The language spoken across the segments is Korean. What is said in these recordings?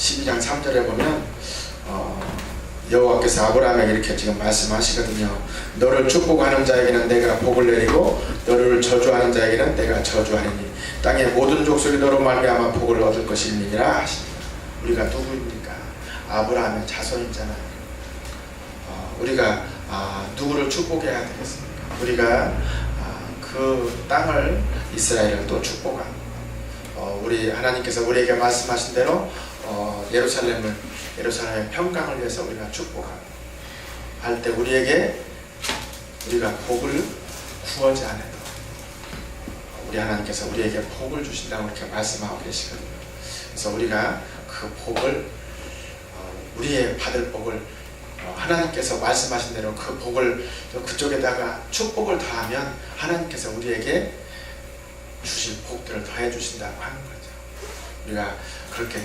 12장 3절에 보면 여호와께서 아브라함에게 이렇게 지금 말씀하시거든요. 너를 축복하는 자에게는 내가 복을 내리고 너를 저주하는 자에게는 내가 저주하리니 땅의 모든 족속이 너로 말미암아 복을 얻을 것이니라 하십니다. 우리가 누구입니까? 아브라함의 자손이잖아요. 우리가 누구를 축복해야 되겠습니까? 우리가 그 땅을 이스라엘을 또 축복한 우리 하나님께서 우리에게 말씀하신 대로 예루살렘의 평강을 위해서 우리가 축복할 때 우리가 복을 구하지 않아도 우리 하나님께서 우리에게 복을 주신다고 이렇게 말씀하고 계시거든요. 그래서 우리가 그 복을 우리의 받을 복을 하나님께서 말씀하신 대로 그 복을 그쪽에다가 축복을 더하면 하나님께서 우리에게 주실 복들을 더해 주신다고 하는 거죠. 우리가 그렇게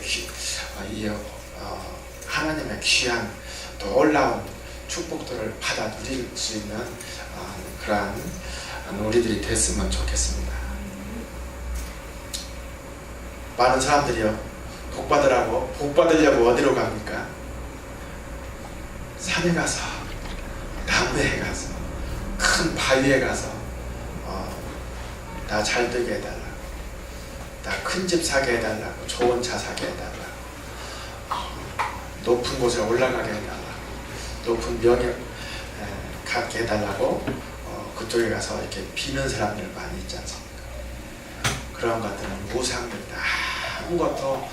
하나님의 귀한 또 놀라운 축복들을 받아 누릴 수 있는 그러한 우리들이 됐으면 좋겠습니다. 많은 사람들이요, 복 받으려고 어디로 갑니까? 산에 가서, 나무에 가서, 큰 바위에 가서 나 잘 되게 해달라고, 나 큰 집 사게 해달라고, 좋은 차 사게 해달라고, 높은 곳에 올라가게 해달라고, 높은 명예 갖게 해달라고 그쪽에 가서 이렇게 비는 사람들 많이 있지 않습니까? 그런 것들은 무상들이다. 아무것도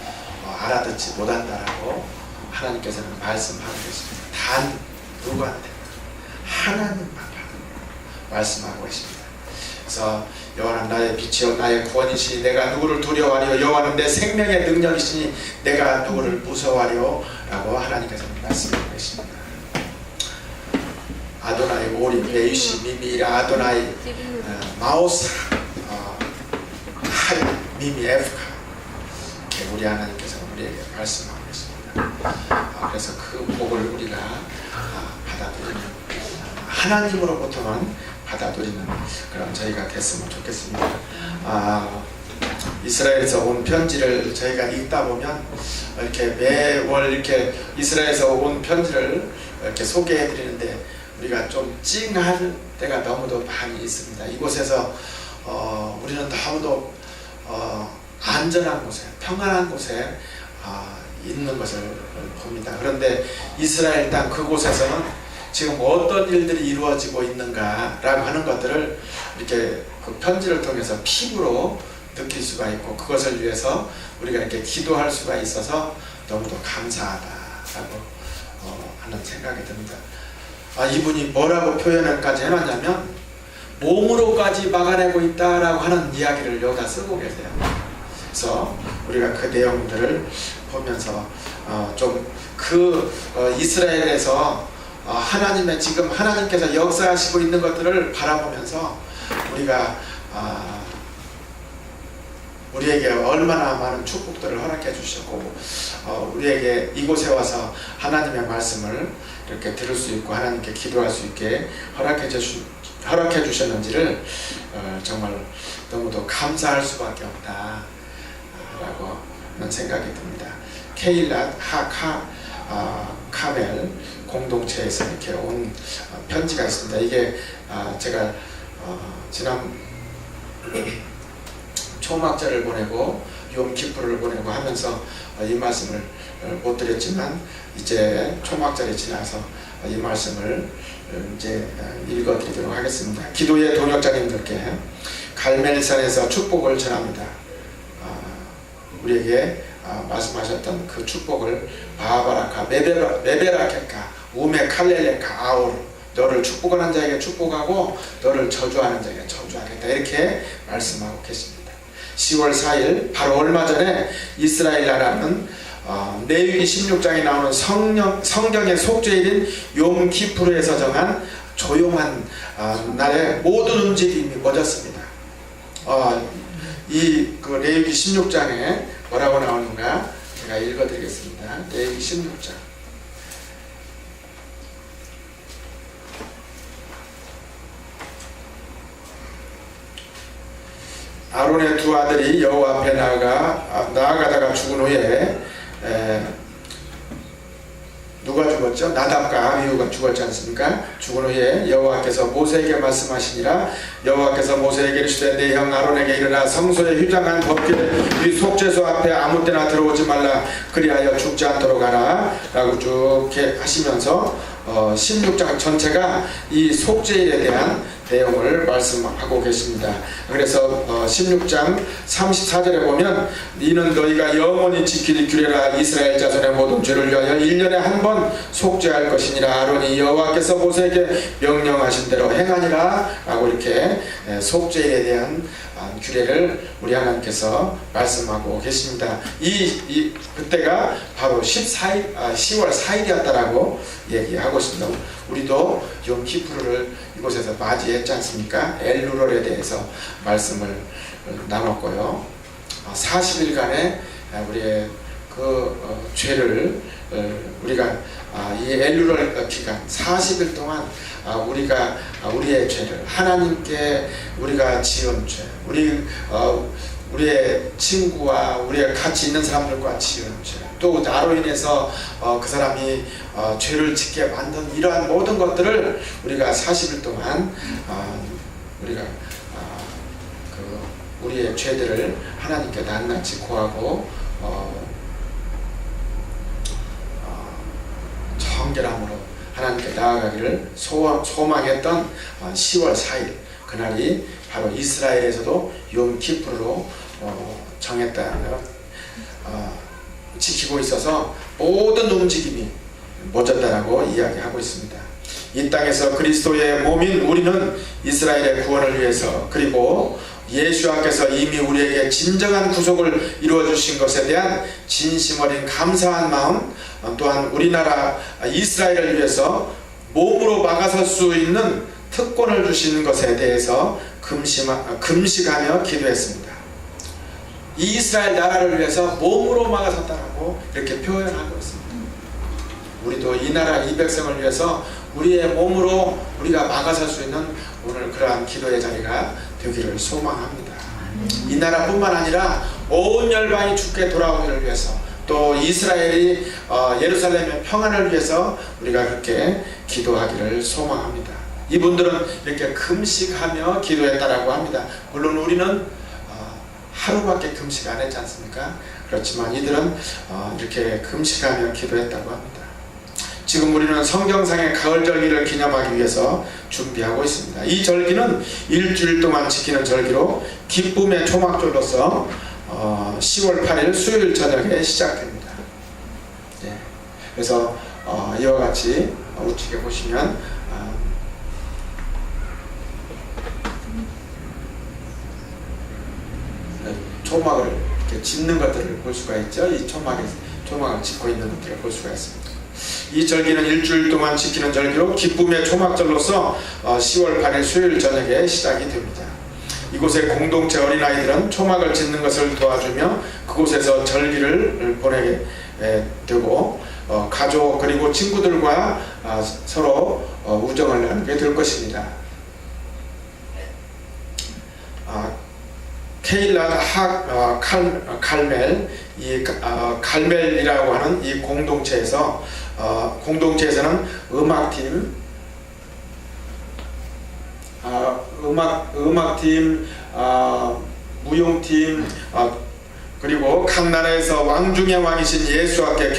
알아듣지 못한다라고 하나님께서는 말씀하고 계십니다. 단 누구한테? 하나님만 말씀하고 계십니다. 그래서 여호와는 나의 빛이요 나의 구원이시니 내가 누구를 두려워하리요, 여호와는 내 생명의 능력이시니 내가 누구를 무서워하리요 라고 하나님께서는 말씀하고 계십니다. 아도나이 오리 베이시 미미라 아도나이 마오사 하이 미미 에프카, 우리 하나님께서 우리에게 말씀하고 계십니다. 그래서 그 복을 우리가 받아들이는, 하나님으로부터만 받아들이는 그런 저희가 됐으면 좋겠습니다. 이스라엘에서 온 편지를 저희가 읽다 보면 이렇게 매월 이렇게 이스라엘에서 온 편지를 이렇게 소개해 드리는데 우리가 좀 찡할 때가 너무도 많이 있습니다. 이곳에서 우리는 너무도 안전한 곳에, 평안한 곳에 있는 것을 봅니다. 그런데 이스라엘 땅 그곳에서는 지금 어떤 일들이 이루어지고 있는가라고 하는 것들을 이렇게 그 편지를 통해서 피부로 느낄 수가 있고, 그것을 위해서 우리가 이렇게 기도할 수가 있어서 너무도 감사하다라고 하는 생각이 듭니다. 이분이 뭐라고 표현을까지 해놨냐면 몸으로까지 막아내고 있다라고 하는 이야기를 여기다 쓰고 계세요. 그래서 우리가 그 내용들을 보면서 이스라엘에서 하나님의 지금 하나님께서 역사하시고 있는 것들을 바라보면서 우리가 우리에게 얼마나 많은 축복들을 허락해 주셨고 우리에게 이곳에 와서 하나님의 말씀을 이렇게 들을 수 있고 하나님께 기도할 수 있게 허락해 주셨는지를 정말 너무도 감사할 수밖에 없다라고 하는 생각이 듭니다. 케일랏 카멜 공동체에서 이렇게 온 편지가 있습니다. 이게 제가 지난 초막절을 보내고 욤키푸르를 보내고 하면서 이 말씀을 못 드렸지만 이제 초막절이 지나서 이 말씀을 이제 읽어드리도록 하겠습니다. 기도의 동역자님들께 갈멜산에서 축복을 전합니다. 우리에게 말씀하셨던 그 축복을 바바라카 메베라케카 우메 칼렐레카 아오르, 너를 축복하는 자에게 축복하고 너를 저주하는 자에게 저주하겠다, 이렇게 말씀하고 계십니다. 10월 4일 바로 얼마 전에 이스라엘 나라는 레위기 16장에 나오는 성경의 속죄일인 욤키푸르에서 정한 조용한 날에 모든 움직임이 멎었습니다. 그 레위기 16장에 뭐라고 나오는가 제가 읽어드리겠습니다. 레위기 16장 아론의 두 아들이 여호와 앞에 나아가다가 죽은 후에 누가 죽었죠? 나답과 아비후가 죽었지 않습니까? 죽은 후에 여호와께서 모세에게 말씀하시니라. 여호와께서 모세에게 이르시되 내 형 아론에게 일어나 성소에 휘장한 법궤 이 속죄소 앞에 아무 때나 들어오지 말라. 그리하여 죽지 않도록 하라 라고 쭉 하시면서 16장 전체가 이 속죄일에 대한 내용을 말씀하고 계십니다. 그래서 16장 34절에 보면 이는 너희가 영원히 지킬 규례라. 이스라엘 자손의 모든 죄를 위하여 1년에 한 번 속죄할 것이니라. 아론이 여호와께서 모세에게 명령하신 대로 행하니라 라고 이렇게 속죄일에 대한 규례를 우리 하나님께서 말씀하고 계십니다. 그때가 바로 10월 4일이었다라고 얘기하고 있습니다. 우리도 욤키푸르를 이곳에서 맞이했지 않습니까? 엘루럴에 대해서 말씀을 나눴고요. 40일간의 우리의 죄를 우리가 이 엘루럴 기간 40일 동안 우리가 우리의 죄를 하나님께 우리가 지은 죄, 우리의 친구와 우리가 같이 있는 사람들과 지은 죄, 또 나로 인해서 그 사람이 죄를 짓게 만든 이러한 모든 것들을 우리가 40일 동안 우리가 우리의 죄들을 하나님께 낱낱이 고하고 정결함으로 하나님께 나아가기를 소망했던 10월 4일 그날이 바로 이스라엘에서도 욤키푸르로 정했다. 지키고 있어서 모든 움직임이 멎었다라고 이야기하고 있습니다. 이 땅에서 그리스도의 몸인 우리는 이스라엘의 구원을 위해서 그리고 예수께서 이미 우리에게 진정한 구속을 이루어 주신 것에 대한 진심 어린 감사한 마음, 또한 우리나라 이스라엘을 위해서 몸으로 막아설 수 있는 특권을 주신 것에 대해서 금식하며 기도했습니다. 이 이스라엘 나라를 위해서 몸으로 막아섰다라고 이렇게 표현하고 있습니다. 우리도 이 나라 이 백성을 위해서 우리의 몸으로 우리가 막아설 수 있는 오늘 그러한 기도의 자리가 되기를 소망합니다. 이 나라뿐만 아니라 온 열방이 주께 돌아오기를 위해서 또 이스라엘이 예루살렘의 평안을 위해서 우리가 그렇게 기도하기를 소망합니다. 이분들은 이렇게 금식하며 기도했다라고 합니다. 물론 우리는 하루밖에 금식 안 했지 않습니까? 그렇지만 이들은 이렇게 금식하며 기도했다고 합니다. 지금 우리는 성경상의 가을 절기를 기념하기 위해서 준비하고 있습니다. 이 절기는 일주일 동안 지키는 절기로 기쁨의 초막절로서 10월 8일 수요일 저녁에 시작됩니다. 네. 그래서 이와 같이 우측에 보시면 초막을 이렇게 짚는 것들을 볼 수가 있죠. 이 초막을 짚고 있는 것들을 볼 수가 있습니다. 이 절기는 일주일 동안 지키는 절기로 기쁨의 초막절로서 10월 8일 수요일 저녁에 시작이 됩니다. 이곳의 공동체 어린아이들은 초막을 짓는 것을 도와주며 그곳에서 절기를 보내게 되고 가족 그리고 친구들과 서로 우정을 나누게 될 것입니다. 케일랏 칼멜, 이 갈멜이라고 하는 이 공동체에서는 음악팀, 무용팀, 그리고 각 나라에서 왕 중의 왕이신 예수께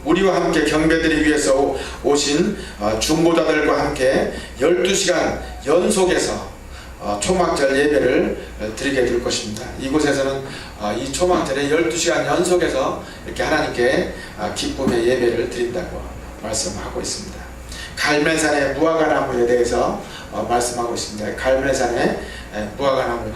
우리와 함께 경배드리기 위해서 오신 중보자들과 함께 12시간 연속해서 초막절 예배를 드리게 될 것입니다. 이곳에서는 이 초막절에 12시간 연속해서 이렇게 하나님께 기쁨의 예배를 드린다고 말씀하고 있습니다. 갈멜산의 무화과나무에 대해서 말씀하고 있습니다. 갈멜산의 무화과나무,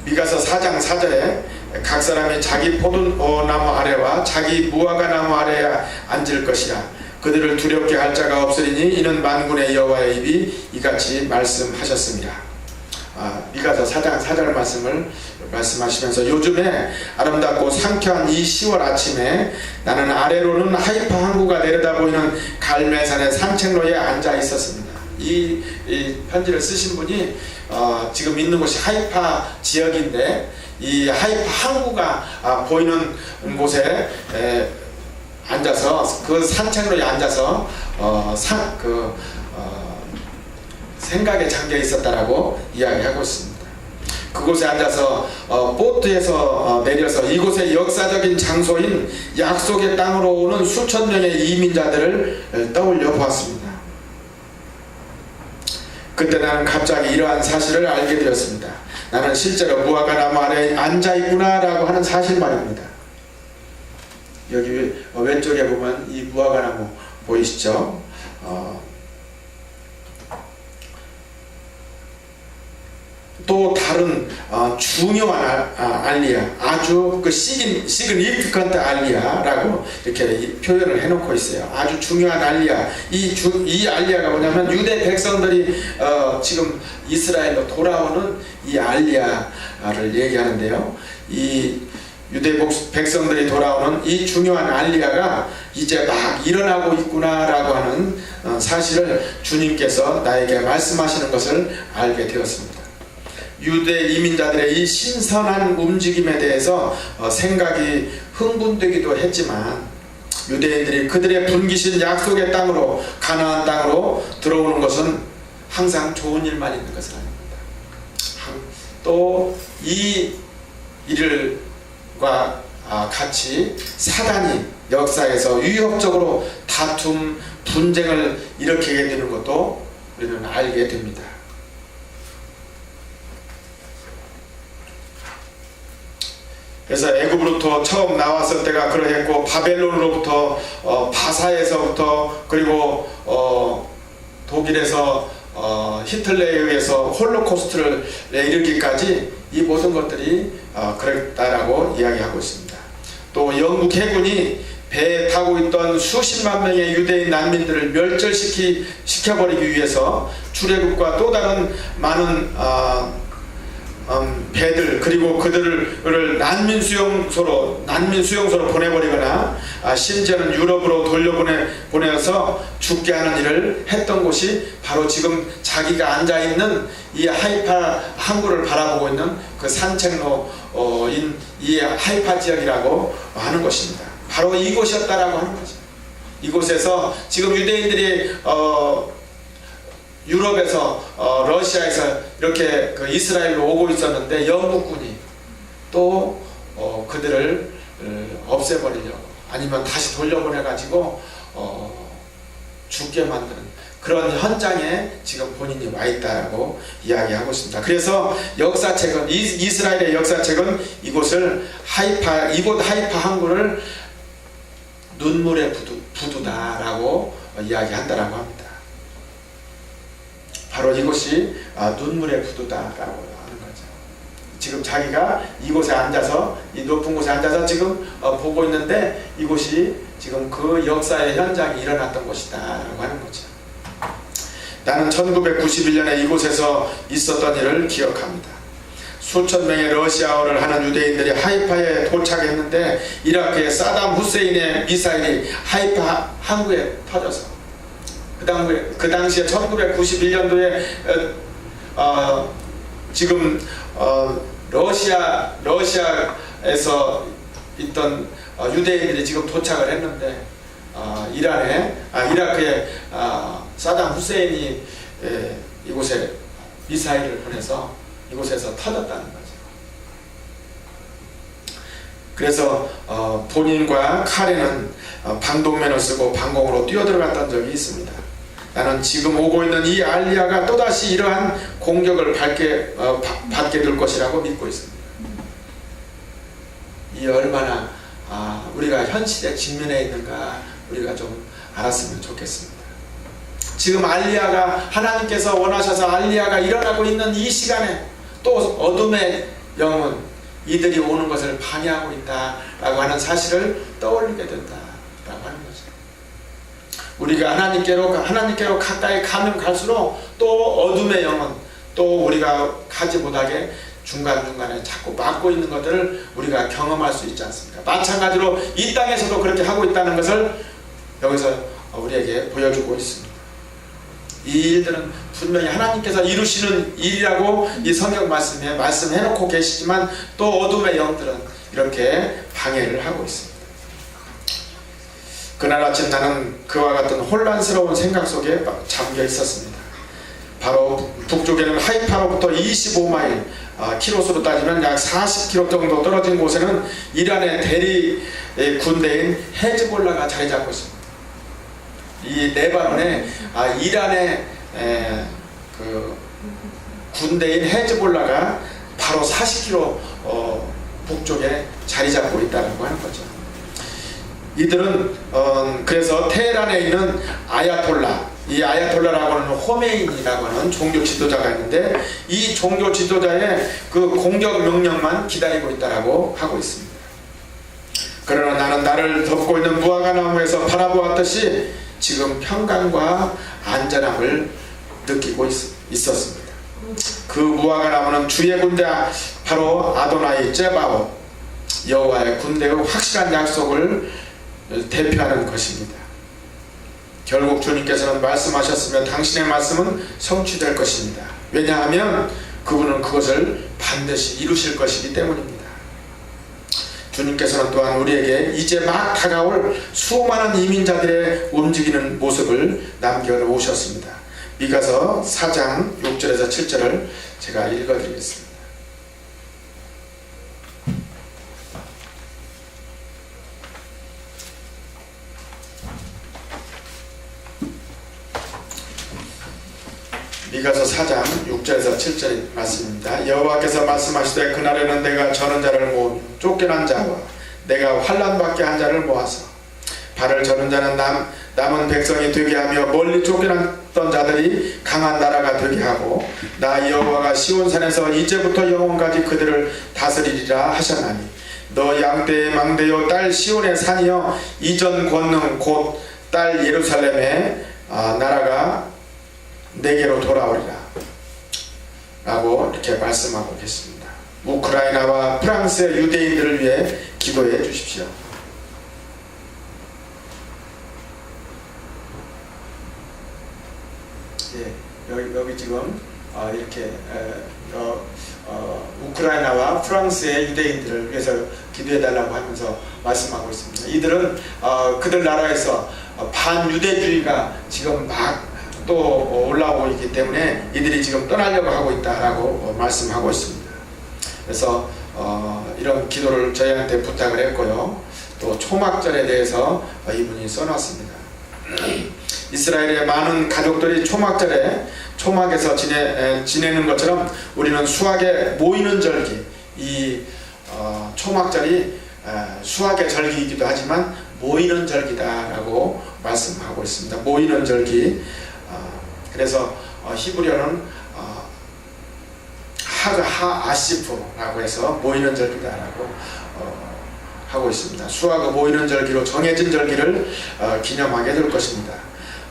미가서 4장 4절에 각 사람이 자기 포도나무 아래와 자기 무화과나무 아래에 앉을 것이라. 그들을 두렵게 할 자가 없으리니 이는 만군의 여호와의 입이 이같이 말씀하셨습니다. 미가서 4장 4절 말씀을 말씀하시면서 요즘에 아름답고 상쾌한 이 10월 아침에 나는 아래로는 하이파 항구가 내려다보이는 갈멜산의 산책로에 앉아 있었습니다. 이 편지를 쓰신 분이 지금 있는 곳이 하이파 지역인데 이 하이파 항구가 보이는 곳에 앉아서 그 산책로에 앉아서 생각에 잠겨 있었다라고 이야기하고 있습니다. 그곳에 앉아서 보트에서 내려서 이곳의 역사적인 장소인 약속의 땅으로 오는 수천 명의 이민자들을 떠올려 보았습니다. 그때 나는 갑자기 이러한 사실을 알게 되었습니다. 나는 실제로 무화과 나무 아래에 앉아있구나 라고 하는 사실 말입니다. 여기 왼쪽에 보면 이 무화과 나무 보이시죠? 또 다른 중요한 알리아, 아주 그 시그니피컨트 알리아라고 이렇게 표현을 해놓고 있어요. 아주 중요한 알리아. 이 알리아가 뭐냐면 유대 백성들이 지금 이스라엘로 돌아오는 이 알리아를 얘기하는데요. 이 유대 백성들이 돌아오는 이 중요한 알리아가 이제 막 일어나고 있구나라고 하는 사실을 주님께서 나에게 말씀하시는 것을 알게 되었습니다. 유대 이민자들의 이 신선한 움직임에 대해서 생각이 흥분되기도 했지만 유대인들이 그들의 분기신 약속의 땅으로 가나안 땅으로 들어오는 것은 항상 좋은 일만 있는 것은 아닙니다. 또 이 일과 같이 사단이 역사에서 위협적으로 다툼, 분쟁을 일으키게 되는 것도 우리는 알게 됩니다. 그래서 애굽으로부터 처음 나왔을 때가 그러했고 바벨론으로부터 바사에서부터 그리고 독일에서 히틀러에 의해서 홀로코스트를 일으키기까지 이 모든 것들이 그랬다라고 이야기하고 있습니다. 또 영국 해군이 배에 타고 있던 수십만 명의 유대인 난민들을 멸절시켜버리기 위해서 출애굽과 또 다른 많은 배들 그리고 그들을 난민 수용소로 보내버리거나 심지어는 유럽으로 돌려보내서 죽게 하는 일을 했던 곳이 바로 지금 자기가 앉아있는 이 하이파 항구를 바라보고 있는 그 산책로인 이 하이파 지역이라고 하는 것입니다. 바로 이곳이었다라고 하는 거죠. 이곳에서 지금 유대인들이 유럽에서 러시아에서 이렇게 그 이스라엘로 오고 있었는데 영국군이 또 그들을 없애버리려고 아니면 다시 돌려보내가지고 죽게 만드는 그런 현장에 지금 본인이 와 있다고 이야기하고 있습니다. 그래서 역사책은 이스라엘의 역사책은 이곳 하이파 항구를 눈물의 부두다라고 이야기한다라고 합니다. 바로 이곳이 눈물의 부두다라고 하는 거죠. 지금 자기가 이곳에 앉아서 이 높은 곳에 앉아서 지금 보고 있는데 이곳이 지금 그 역사의 현장이 일어났던 곳이다라고 하는 거죠. 나는 1991년에 이곳에서 있었던 일을 기억합니다. 수천 명의 러시아어를 하는 유대인들이 하이파에 도착했는데 이라크의 사담 후세인의 미사일이 하이파 항구에 터져서 그 당시에 1991년도에 지금 러시아에서 있던 유대인들이 지금 도착을 했는데 이라크의 사담 후세인이 이곳에 미사일을 보내서 이곳에서 터졌다는 거죠. 그래서 본인과 카렌은 방독면을 쓰고 방공으로 뛰어들어갔던 적이 있습니다. 나는 지금 오고 있는 이 알리아가 또다시 이러한 공격을 받게 될 것이라고 믿고 있습니다. 이 얼마나 우리가 현실에 직면해 있는가 우리가 좀 알았으면 좋겠습니다. 지금 알리아가 하나님께서 원하셔서 알리아가 일어나고 있는 이 시간에 또 어둠의 영은 이들이 오는 것을 방해하고 있다라고 하는 사실을 떠올리게 된다라고 하는 거죠. 우리가 하나님께로 가까이 가면 갈수록 또 어둠의 영은 또 우리가 가지 못하게 중간중간에 자꾸 막고 있는 것들을 우리가 경험할 수 있지 않습니까? 마찬가지로 이 땅에서도 그렇게 하고 있다는 것을 여기서 우리에게 보여주고 있습니다. 이 일들은 분명히 하나님께서 이루시는 일이라고 이 성경 말씀에 말씀해놓고 계시지만 또 어둠의 영들은 이렇게 방해를 하고 있습니다. 그날 아침 나는 그와 같은 혼란스러운 생각 속에 잠겨 있었습니다. 바로 북쪽에는 하이파로부터 25마일, 키로수로 따지면 약 40km 정도 떨어진 곳에는 이란의 대리 군대인 헤즈볼라가 자리 잡고 있습니다. 이 레바논에 이란의 그 군대인 헤즈볼라가 바로 40km 북쪽에 자리 잡고 있다고 하는 거죠. 이들은 그래서 테헤란에 있는 아야톨라, 이 아야톨라라고 하는 호메인이라고 하는 종교 지도자가 있는데 이 종교 지도자의 그 공격 명령만 기다리고 있다라고 하고 있습니다. 그러나 나는 나를 덮고 있는 무화과 나무에서 바라보았듯이 지금 평강과 안전함을 느끼고 있었습니다. 그 무화과 나무는 주의 군대, 바로 아도나이 제바옷 여호와의 군대의 확실한 약속을 대표하는 것입니다. 결국 주님께서는 말씀하셨으며 당신의 말씀은 성취될 것입니다. 왜냐하면 그분은 그것을 반드시 이루실 것이기 때문입니다. 주님께서는 또한 우리에게 이제 막 다가올 수많은 이민자들의 움직이는 모습을 남겨놓으셨습니다. 미가서 4장 6절에서 7절을 제가 읽어드리겠습니다. 미가서 4장 6절에서 7절의 말씀입니다. 여호와께서 말씀하시되 그날에는 내가 저는 자를 모으며 쫓겨난 자와 내가 환난받게 한 자를 모아서 발을 저는 자는 남은 백성이 되게 하며 멀리 쫓겨났던 자들이 강한 나라가 되게 하고 나 여호와가 시온산에서 이제부터 영원까지 그들을 다스리리라 하셨나니 너 양떼의 망대요 딸 시온의 산이여 이전 권능 곧 딸 예루살렘의 나라가 내게로 돌아오리라 라고 이렇게 말씀하고 계십니다. 우크라이나와 프랑스의 유대인들을 위해 기도해 주십시오. 여기 지금 이렇게 우크라이나와 프랑스의 유대인들을 위해서 기도해 달라고 하면서 말씀하고 있습니다. 이들은 그들 나라에서 반유대주의가 지금 막 또 올라오고 있기 때문에 이들이 지금 떠나려고 하고 있다라고 말씀하고 있습니다. 그래서 이런 기도를 저희한테 부탁을 했고요. 또 초막절에 대해서 이분이 써놨습니다. 이스라엘의 많은 가족들이 초막절에 초막에서 지내는 것처럼 우리는 수학에 모이는 절기, 이 초막절이 수학의 절기이기도 하지만 모이는 절기다라고 말씀하고 있습니다. 모이는 절기. 그래서 히브리어는 하아시프라고 해서 모이는 절기다라고 하고 있습니다. 수학의 모이는 절기로 정해진 절기를 기념하게 될 것입니다.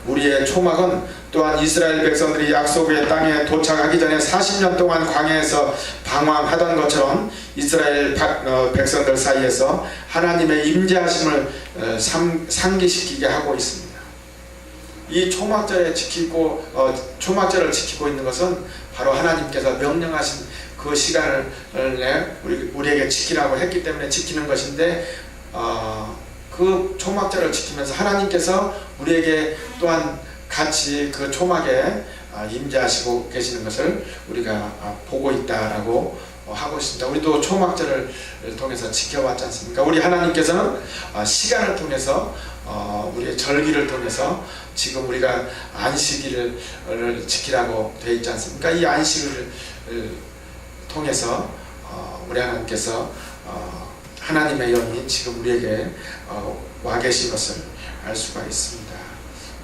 우리의 초막은 또한 이스라엘 백성들이 약속의 땅에 도착하기 전에 40년 동안 광야에서 방황하던 것처럼 이스라엘 백성들 사이에서 하나님의 임재하심을 상기시키게 하고 있습니다. 이 초막절을 지키고 있는 것은 바로 하나님께서 명령하신 그 시간을 우리에게 지키라고 했기 때문에 지키는 것인데 그 초막절을 지키면서 하나님께서 우리에게 또한 같이 그 초막에 임재하시고 계시는 것을 우리가 보고 있다라고 하고 있습니다. 우리도 초막절을 통해서 지켜왔지 않습니까? 우리 하나님께서는 시간을 통해서 우리의 절기를 통해서 지금 우리가 안식일을 지키라고 되어 있지 않습니까? 이 안식을 통해서 우리 하나님께서 하나님의 영이 지금 우리에게 와 계신 것을 알 수가 있습니다.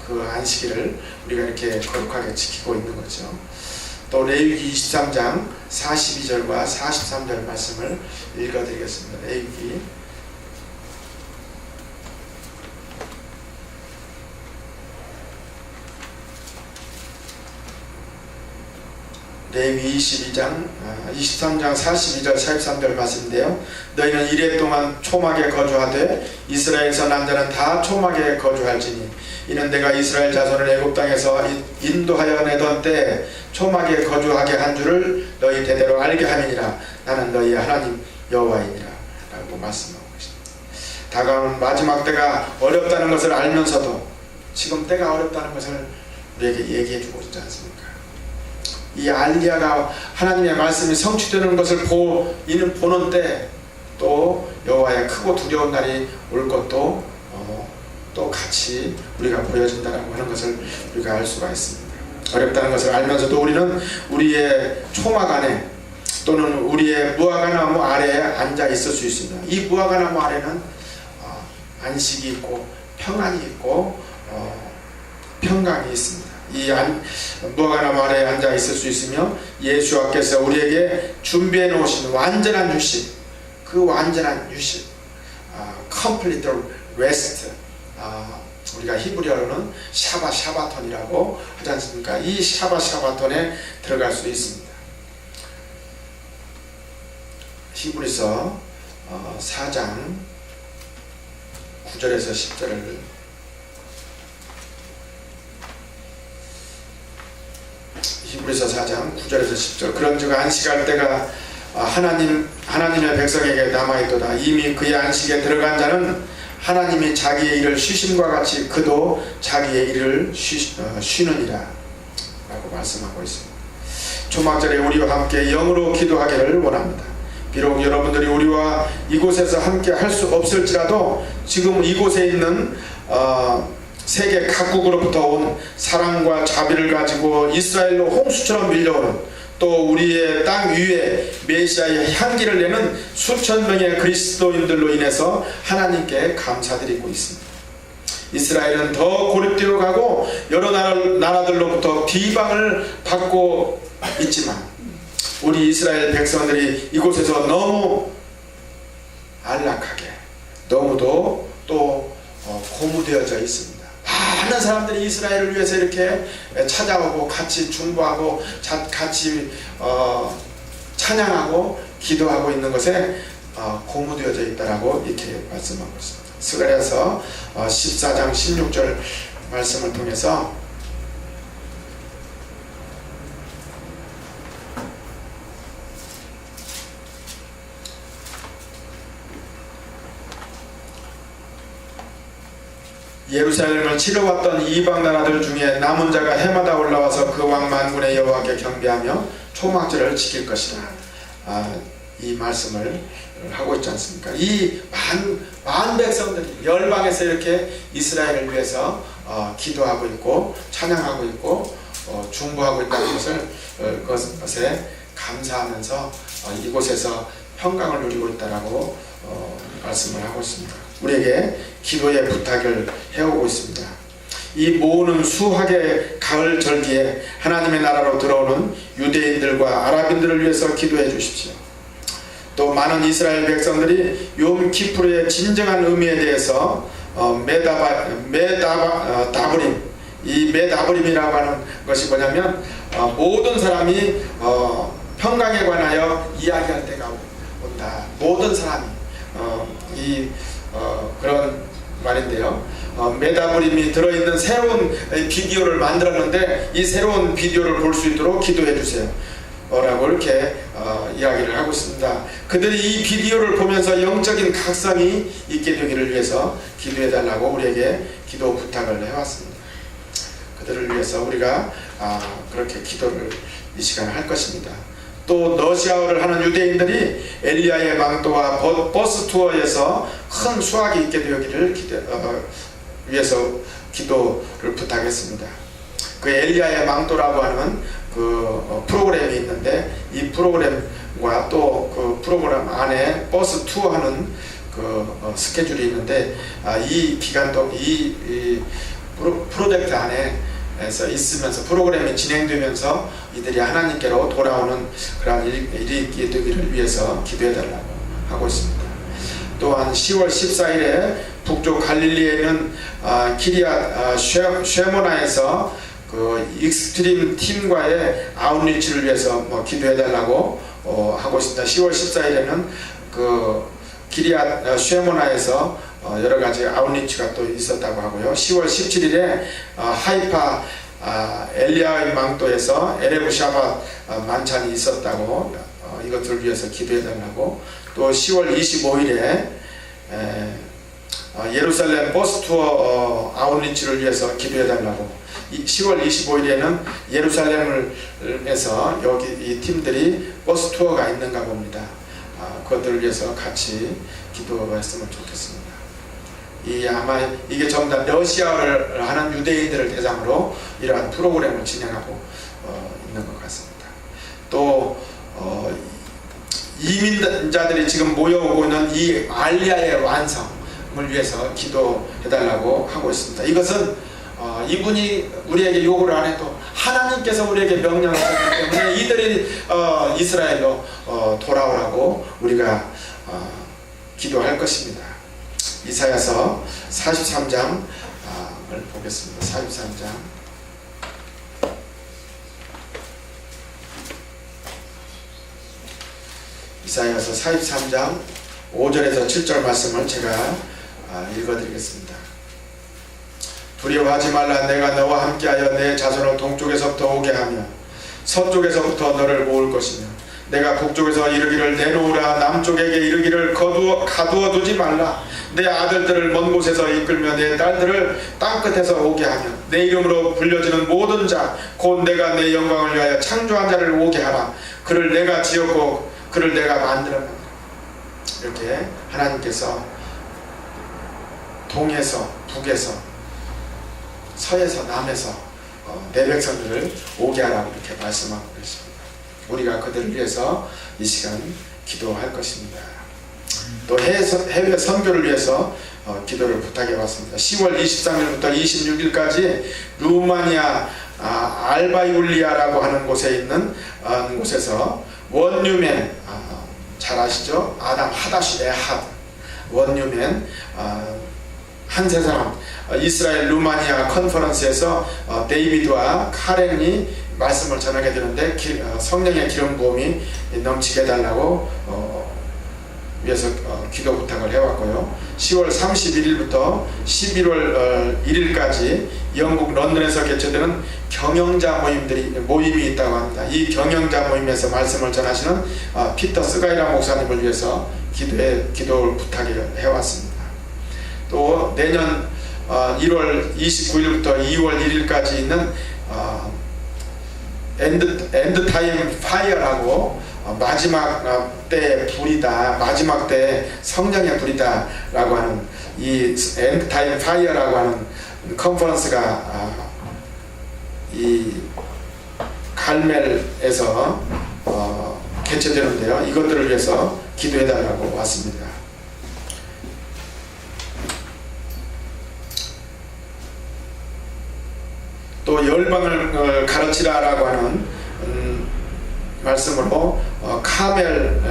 그 안식일을 우리가 이렇게 거룩하게 지키고 있는 거죠. 또 레위기 23장 42절과 43절 말씀을 읽어드리겠습니다. 레위기 23장 레위 23장 42절 43절 말씀인데요. 너희는 이레 동안 초막에 거주하되 이스라엘에서 난 자는 다 초막에 거주할지니 이는 내가 이스라엘 자손을 애굽 땅에서 인도하여 내던 때 초막에 거주하게 한 줄을 너희 대대로 알게 함이니라. 나는 너희의 하나님 여호와이니라 라고 말씀하고 계십니다. 다가오는 마지막 때가 어렵다는 것을 알면서도 지금 때가 어렵다는 것을 우리에게 얘기해주고 있지 않습니까? 이 알리야가 하나님의 말씀이 성취되는 것을 보는 때 또 여호와의 크고 두려운 날이 올 것도 또 같이 우리가 보여진다라고 하는 것을 우리가 알 수가 있습니다. 어렵다는 것을 알면서도 우리는 우리의 초막 안에 또는 우리의 무화과나무 아래에 앉아 있을 수 있습니다. 이 무화과나무 아래는 안식이 있고 평안이 있고 평강이 있습니다. 이 무화과나무 아래에 앉아 있을 수 있으며 예수께서 우리에게 준비해 놓으신 완전한 휴식, 그 완전한 휴식, complete rest, 우리가 히브리어로는 샤바톤이라고 하지 않습니까? 이 샤바톤에 들어갈 수 있습니다. 히브리서 4장 9절에서 10절을 히브리서 4장 9절에서 10절 그런즉 안식할 때가 하나님의 백성에게 남아있도다. 이미 그의 안식에 들어간 자는 하나님이 자기의 일을 쉬심과 같이 그도 자기의 일을 쉬느니라 라고 말씀하고 있습니다. 초막절에 우리와 함께 영으로 기도하기를 원합니다. 비록 여러분들이 우리와 이곳에서 함께 할 수 없을지라도 지금 이곳에 있는 세계 각국으로부터 온 사랑과 자비를 가지고 이스라엘로 홍수처럼 밀려오는 또 우리의 땅 위에 메시아의 향기를 내는 수천 명의 그리스도인들로 인해서 하나님께 감사드리고 있습니다. 이스라엘은 더 고립되어 가고 여러 나라들로부터 비방을 받고 있지만 우리 이스라엘 백성들이 이곳에서 너무 안락하게 너무도 또 고무되어져 있습니다. 많은 사람들이 이스라엘을 위해서 이렇게 찾아오고 같이 중보하고 같이 찬양하고 기도하고 있는 것에 고무되어져 있다라고 이렇게 말씀하고 있습니다. 스가랴서 14장 16절 말씀을 통해서 예루살렘을 치러왔던 이방 나라들 중에 남은 자가 해마다 올라와서 그 왕 만군의 여호와께 경배하며 초막절을 지킬 것이라. 이 말씀을 하고 있지 않습니까? 이 만 백성들이 열방에서 이렇게 이스라엘을 위해서 기도하고 있고 찬양하고 있고 중보하고 있다는 것에 감사하면서 이곳에서 평강을 누리고 있다라고 말씀을 하고 있습니다. 우리에게 기도의 부탁을 해오고 있습니다. 이 모으는 수학의 가을 절기에 하나님의 나라로 들어오는 유대인들과 아랍인들을 위해서 기도해 주십시오. 또 많은 이스라엘 백성들이 욤 키프르의 진정한 의미에 대해서 다브림, 이 메다브림이라고 하는 것이 뭐냐면 모든 사람이 평강에 관하여 이야기할 때가 온다. 모든 사람이 그런 말인데요. 메다브림이 들어있는 새로운 비디오를 만들었는데 이 새로운 비디오를 볼 수 있도록 기도해 주세요 라고 이렇게 이야기를 하고 있습니다. 그들이 이 비디오를 보면서 영적인 각성이 있게 되기를 위해서 기도해 달라고 우리에게 기도 부탁을 해왔습니다. 그들을 위해서 우리가 그렇게 기도를 이 시간에 할 것입니다. 또 러시아어를 하는 유대인들이 엘리야의 망토와 버스 투어에서 큰 수확이 있게 되기를 위해서 기도를 부탁했습니다. 그 엘리야의 망토라고 하는 그 프로그램이 있는데 이 프로그램과 또 그 프로그램 안에 버스 투어하는 그 스케줄이 있는데 이 기간 동안 이 프로젝트 안에서 있으면서 프로그램이 진행되면서 이들이 하나님께로 돌아오는 그런 일이 있게 되기를 위해서 기도해 달라고 하고 있습니다. 또한 10월 14일에 북쪽 갈릴리에 있는 키리앗 쉐모나에서 그 익스트림 팀과의 아웃리치를 위해서 기도해달라고 하고 있습니다. 10월 14일에는 그 기리앗 쉐모나에서 여러 가지 아웃리치가 또 있었다고 하고요. 10월 17일에 하이파 엘리야의 망토에서 에레브 샤밧 만찬이 있었다고 이것들을 위해서 기도해달라고, 또 10월 25일에 예루살렘 버스 투어 아웃리치를 위해서 기도해달라고, 10월 25일에는 예루살렘에서 여기 이 팀들이 버스 투어가 있는가 봅니다. 그것들을 위해서 같이 기도했으면 좋겠습니다. 아마 이게 전부 다 러시아어를 하는 유대인들을 대상으로 이러한 프로그램을 진행하고 있는 것 같습니다. 또 이민자들이 지금 모여오고 있는 이 알리아의 완성을 위해서 기도해달라고 하고 있습니다. 이것은 이분이 우리에게 요구를 안 해도 하나님께서 우리에게 명령을 했기 때문에 이들이 이스라엘로 돌아오라고 우리가 기도할 것입니다. 이사야서 43장을 보겠습니다. 43장 이사야서 43장 5절에서 7절 말씀을 제가 읽어드리겠습니다. 두려워하지 말라. 내가 너와 함께하여 내 자손을 동쪽에서부터 오게 하며 서쪽에서부터 너를 모을 것이며, 내가 북쪽에서 이르기를 내놓으라. 남쪽에게 이르기를 가두어 두지 말라. 내 아들들을 먼 곳에서 이끌며 내 딸들을 땅끝에서 오게 하며, 내 이름으로 불려지는 모든 자 곧 내가 내 영광을 위하여 창조한 자를 오게 하라. 그를 내가 지었고 그를 내가 만들었느니라. 이렇게 하나님께서 동에서 북에서 서에서 남에서 내 백성들을 오게 하라고 이렇게 말씀하고 계십니다. 우리가 그들을 위해서 이 시간 기도할 것입니다. 또 해외 선교를 위해서 기도를 부탁해 왔습니다. 10월 23일부터 26일까지 루마니아 알바이울리아라고 하는 곳에 있는 곳에서 원유맨, 잘 아시죠? 아담 하다시 에하드 원유맨 한 세 사람, 이스라엘 루마니아 컨퍼런스에서 데이비드와 카렌이 말씀을 전하게 되는데 성령의 기름 부음이 넘치게 해달라고 위해서 기도 부탁을 해왔고요. 10월 31일부터 11월 1일까지 영국 런던에서 개최되는 경영자 모임이 있다고 합니다. 이 경영자 모임에서 말씀을 전하시는 피터 스가이라 목사님을 위해서 기도를 부탁해왔습니다. 또 내년 1월 29일부터 2월 1일까지 있는 엔드타임 파이어라고 마지막 때의 불이다, 마지막 때의 성령의 불이다 라고 하는 이 엔드타임 파이어라고 하는 컨퍼런스가 이 갈멜에서 개최되는데요. 이것들을 위해서 기도해달라고 왔습니다. 또 열방을 가르치라라고 하는 말씀으로 카멜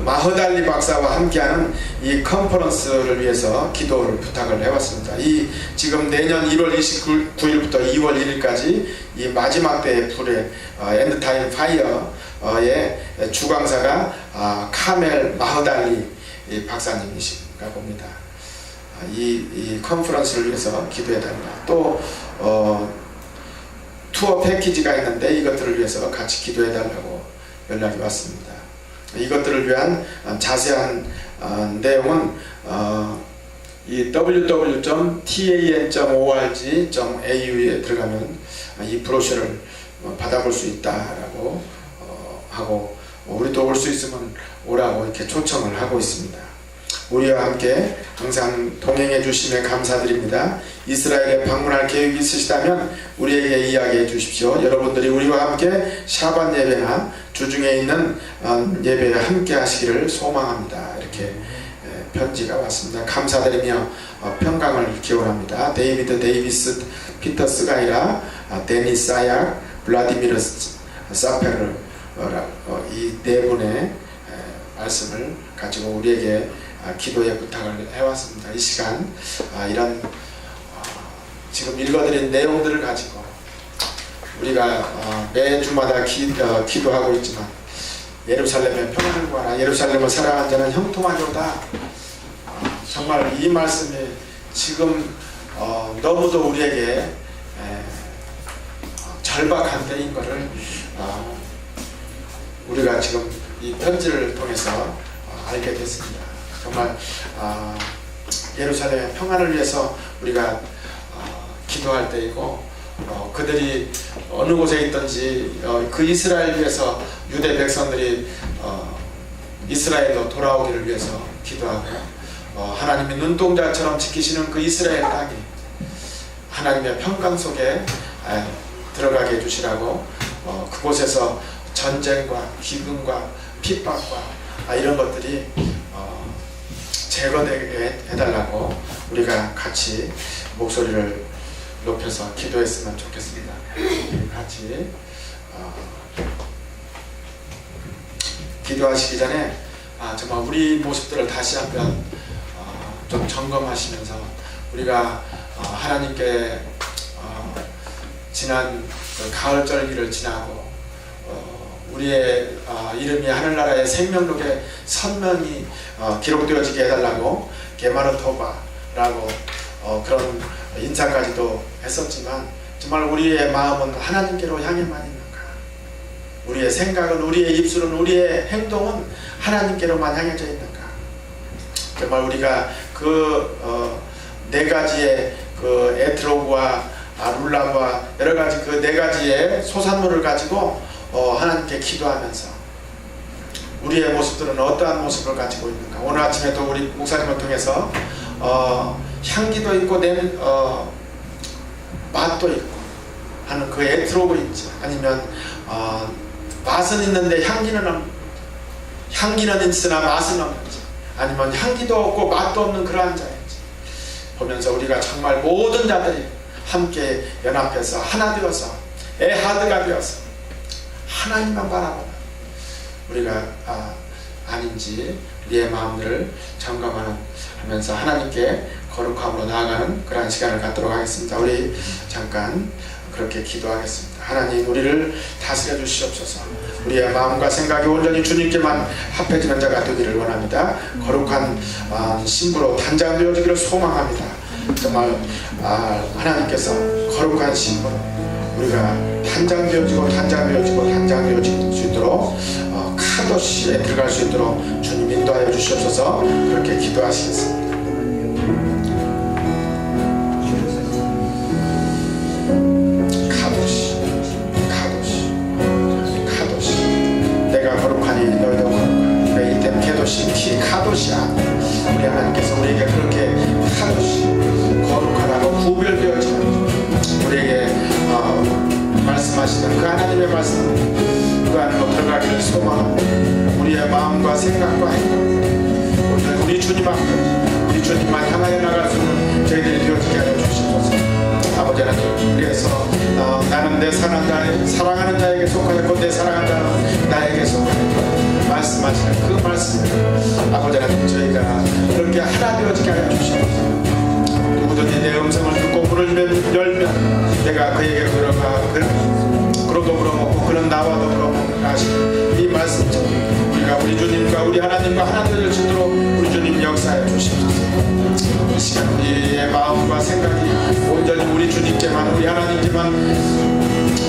마흐달리 박사와 함께하는 이 컨퍼런스를 위해서 기도를 부탁을 해왔습니다. 이 지금 내년 1월 29일부터 2월 1일까지 이 마지막 때의 불의 엔드타임 파이어의 주강사가 카멜 마흐달리 박사님이신가 봅니다. 이 컨퍼런스를 위해서 기도해달라. 또 투어 패키지가 있는데 이것들을 위해서 같이 기도해달라고 연락이 왔습니다. 이것들을 위한 자세한 내용은 이 www.tan.org.au에 들어가면 이 브로셔를 받아볼 수 있다라고 하고, 우리도 올 수 있으면 오라고 이렇게 초청을 하고 있습니다. 우리와 함께 항상 동행해 주심에 감사드립니다. 이스라엘에 방문할 계획이 있으시다면 우리에게 이야기해 주십시오. 여러분들이 우리와 함께 샤반 예배나 주중에 있는 예배에 함께 하시기를 소망합니다. 이렇게 편지가 왔습니다. 감사드리며 평강을 기원합니다. 데이비드 데이비스, 피터 스가이라, 데니스 사약, 블라디미르 사페르, 이 네 분의 말씀을 가지고 우리에게 기도의 부탁을 해왔습니다. 이 시간 이런 지금 읽어드린 내용들을 가지고 우리가 매주마다 기도하고 있지만 예루살렘의 평안을 구하라. 예루살렘을 사랑하는 자는 형통하리로다. 정말 이 말씀이 지금 너무도 우리에게 절박한 때인 것을 우리가 지금 이 편지를 통해서 알게 됐습니다. 정말 예루살렘의 평안을 위해서 우리가 기도할 때이고 그들이 어느 곳에 있든지 그 이스라엘 위해서 유대 백성들이 이스라엘로 돌아오기를 위해서 기도하고요. 하나님이 눈동자처럼 지키시는 그 이스라엘 땅이 하나님의 평강 속에 들어가게 해주시라고 그곳에서 전쟁과 기근과 핍박과 이런 것들이 제거되게 해달라고 우리가 같이 목소리를 높여서 기도했으면 좋겠습니다. 같이 기도하시기 전에 정말 우리 모습들을 다시 한번 좀 점검하시면서 우리가 하나님께 지난 그 가을절기를 지나고 우리의 이름이 하늘나라의 생명록에 선명히 기록되어지게 해달라고 게마르토바라고 그런 인사까지도 했었지만 정말 우리의 마음은 하나님께로 향해만 있는가? 우리의 생각은, 우리의 입술은, 우리의 행동은 하나님께로만 향해져 있는가? 정말 우리가 그 네 가지의 그 에트로그와 룰라와 여러 가지 그 네 가지의 소산물을 가지고 하나님께 기도하면서 우리의 모습들은 어떠한 모습을 가지고 있는가? 오늘 아침에도 우리 목사님을 통해서 향기도 있고 맛도 있고 하는 그 에트로그 있지, 아니면 맛은 있는데 향기는 있으나 맛은 없는지, 아니면 향기도 없고 맛도 없는 그러한 자인지 보면서 우리가 정말 모든 자들이 함께 연합해서 하나 되어서 에하드가 되어서 하나님만 바라보는 우리가 아닌지 우리의 마음들을 점검하면서 하나님께 거룩함으로 나아가는 그러한 시간을 갖도록 하겠습니다. 우리 잠깐 그렇게 기도하겠습니다. 하나님, 우리를 다스려 주시옵소서. 우리의 마음과 생각이 온전히 주님께만 합해지는 자가 되기를 원합니다. 거룩한 신부로 단장되어지기를 소망합니다. 정말 하나님께서 거룩한 신부로 우리가 단장되어질 수 있도록 카도시에 들어갈 수 있도록 주님 인도하여 주시옵소서. 그렇게 기도하시겠습니다. 내가 거룩하니 너희도 거룩하니 베이템 케도시 키 카도시야. 우리 하나님께서 우리에게 그렇게 카도시 거룩하라고 구별되어지는 우리에게 말씀하시는 그 하나님의 말씀 그 안으로 들어가기를 소망합니다. 우리의 마음과 생각과 행동 우리 주님 앞에 우리 주님만 향하여 나갈 수 있는 저희들이 되어지게 하여 주시옵소서. 아버지 하나님, 그래서 나는 내 사랑하는 자에게 속하였고 내 사랑하는 자는 나에게 속하였고 말씀하시는 그 말씀을 아버지 하나님 저희가 그렇게 하나 되어지게 하여 주시옵소서. 누구든지 내 음성을 듣고 문을 열면 내가 그에게 들어가 그로도 물어먹고 그는 나와도 물어먹는다 하시는 이 말씀처럼 우리가 우리 주님과 우리 하나님과 하나 되어질 수 있도록 우리 주님 역사해 주시옵소서. 이 시간 우리의 마음과 생각이 온전히 우리 주님께만 우리 하나님께만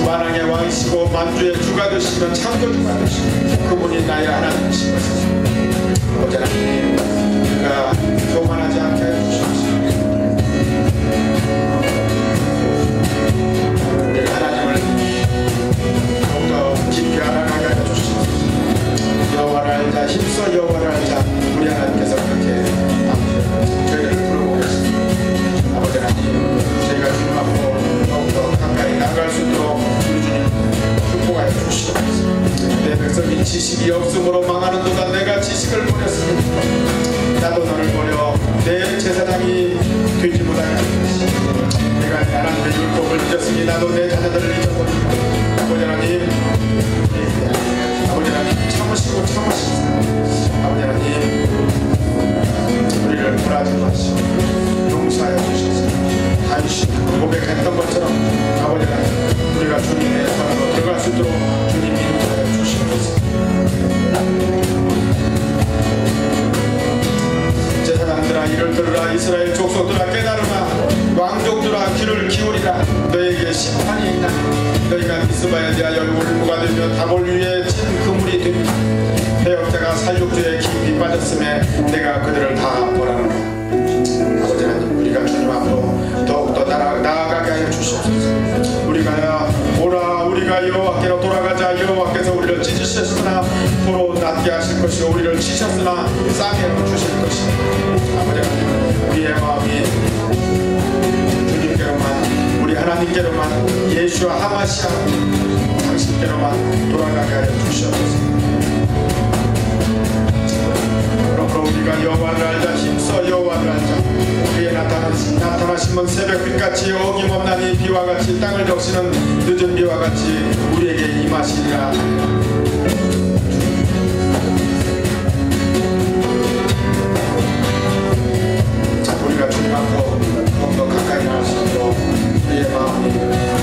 만왕의 왕이시고 만주의 주가 되시면 창조주가 되시고 그분이 나의 하나님이신 것을 아버지 하나님 우리가 교만하지 않게 해주시옵소서. 우리 하나님을 더욱더 깊이 알아가게 해주시옵소서. 여호와를 알자, 힘써 여호와를 알자. 우리 하나님께서 그렇게 저희를 부르고 계십니다. 아버지 하나님, 저희가 주님 앞으로 더욱더 가까이 나갈 수 있도록 우리 주님 축복하여 주시옵소서. 내 백성이 지식이 없으므로 망하는도다. 내가 지식을 버렸으니 나도 너를 버려 들으라. 이스라엘 족속들아 깨달으라. 왕족들아 귀를 기울이라. 너에게 심판이 있나. 너희가 미스바에 대하여 울무가 되며 다볼 위에 찐 그물이 되며 해역자가 살육주에 깊이 빠졌음에 내가 그들을 다 보라노라. 아버지 하나님, 우리가 주님 앞으로 더욱더 나아가게 하여 주시옵소서. 우리가 오라, 우리가 여호와께로 돌아가자. 여호와께서 우리를 찢으셨으나 도로 낫게 하실 것이요 우리를 치셨으나 싸게 주실 것이요. 아버지 하나님, 우리의 마음이 주님께로만, 우리 하나님께로만, 예수와 하마시아 당신께로만 돌아가게 하여 주시옵소서. 그러므로 우리가 여호와를 알자. 힘써 여호와를 알자. 우리의 나타나심은 새벽빛같이 어김없나니 비와 같이 땅을 적시는 늦은 비와 같이 우리에게 임하시리라. 우리가 주님 앞으로 더욱더 가까이 나갈 수 있도록 우리의 마음이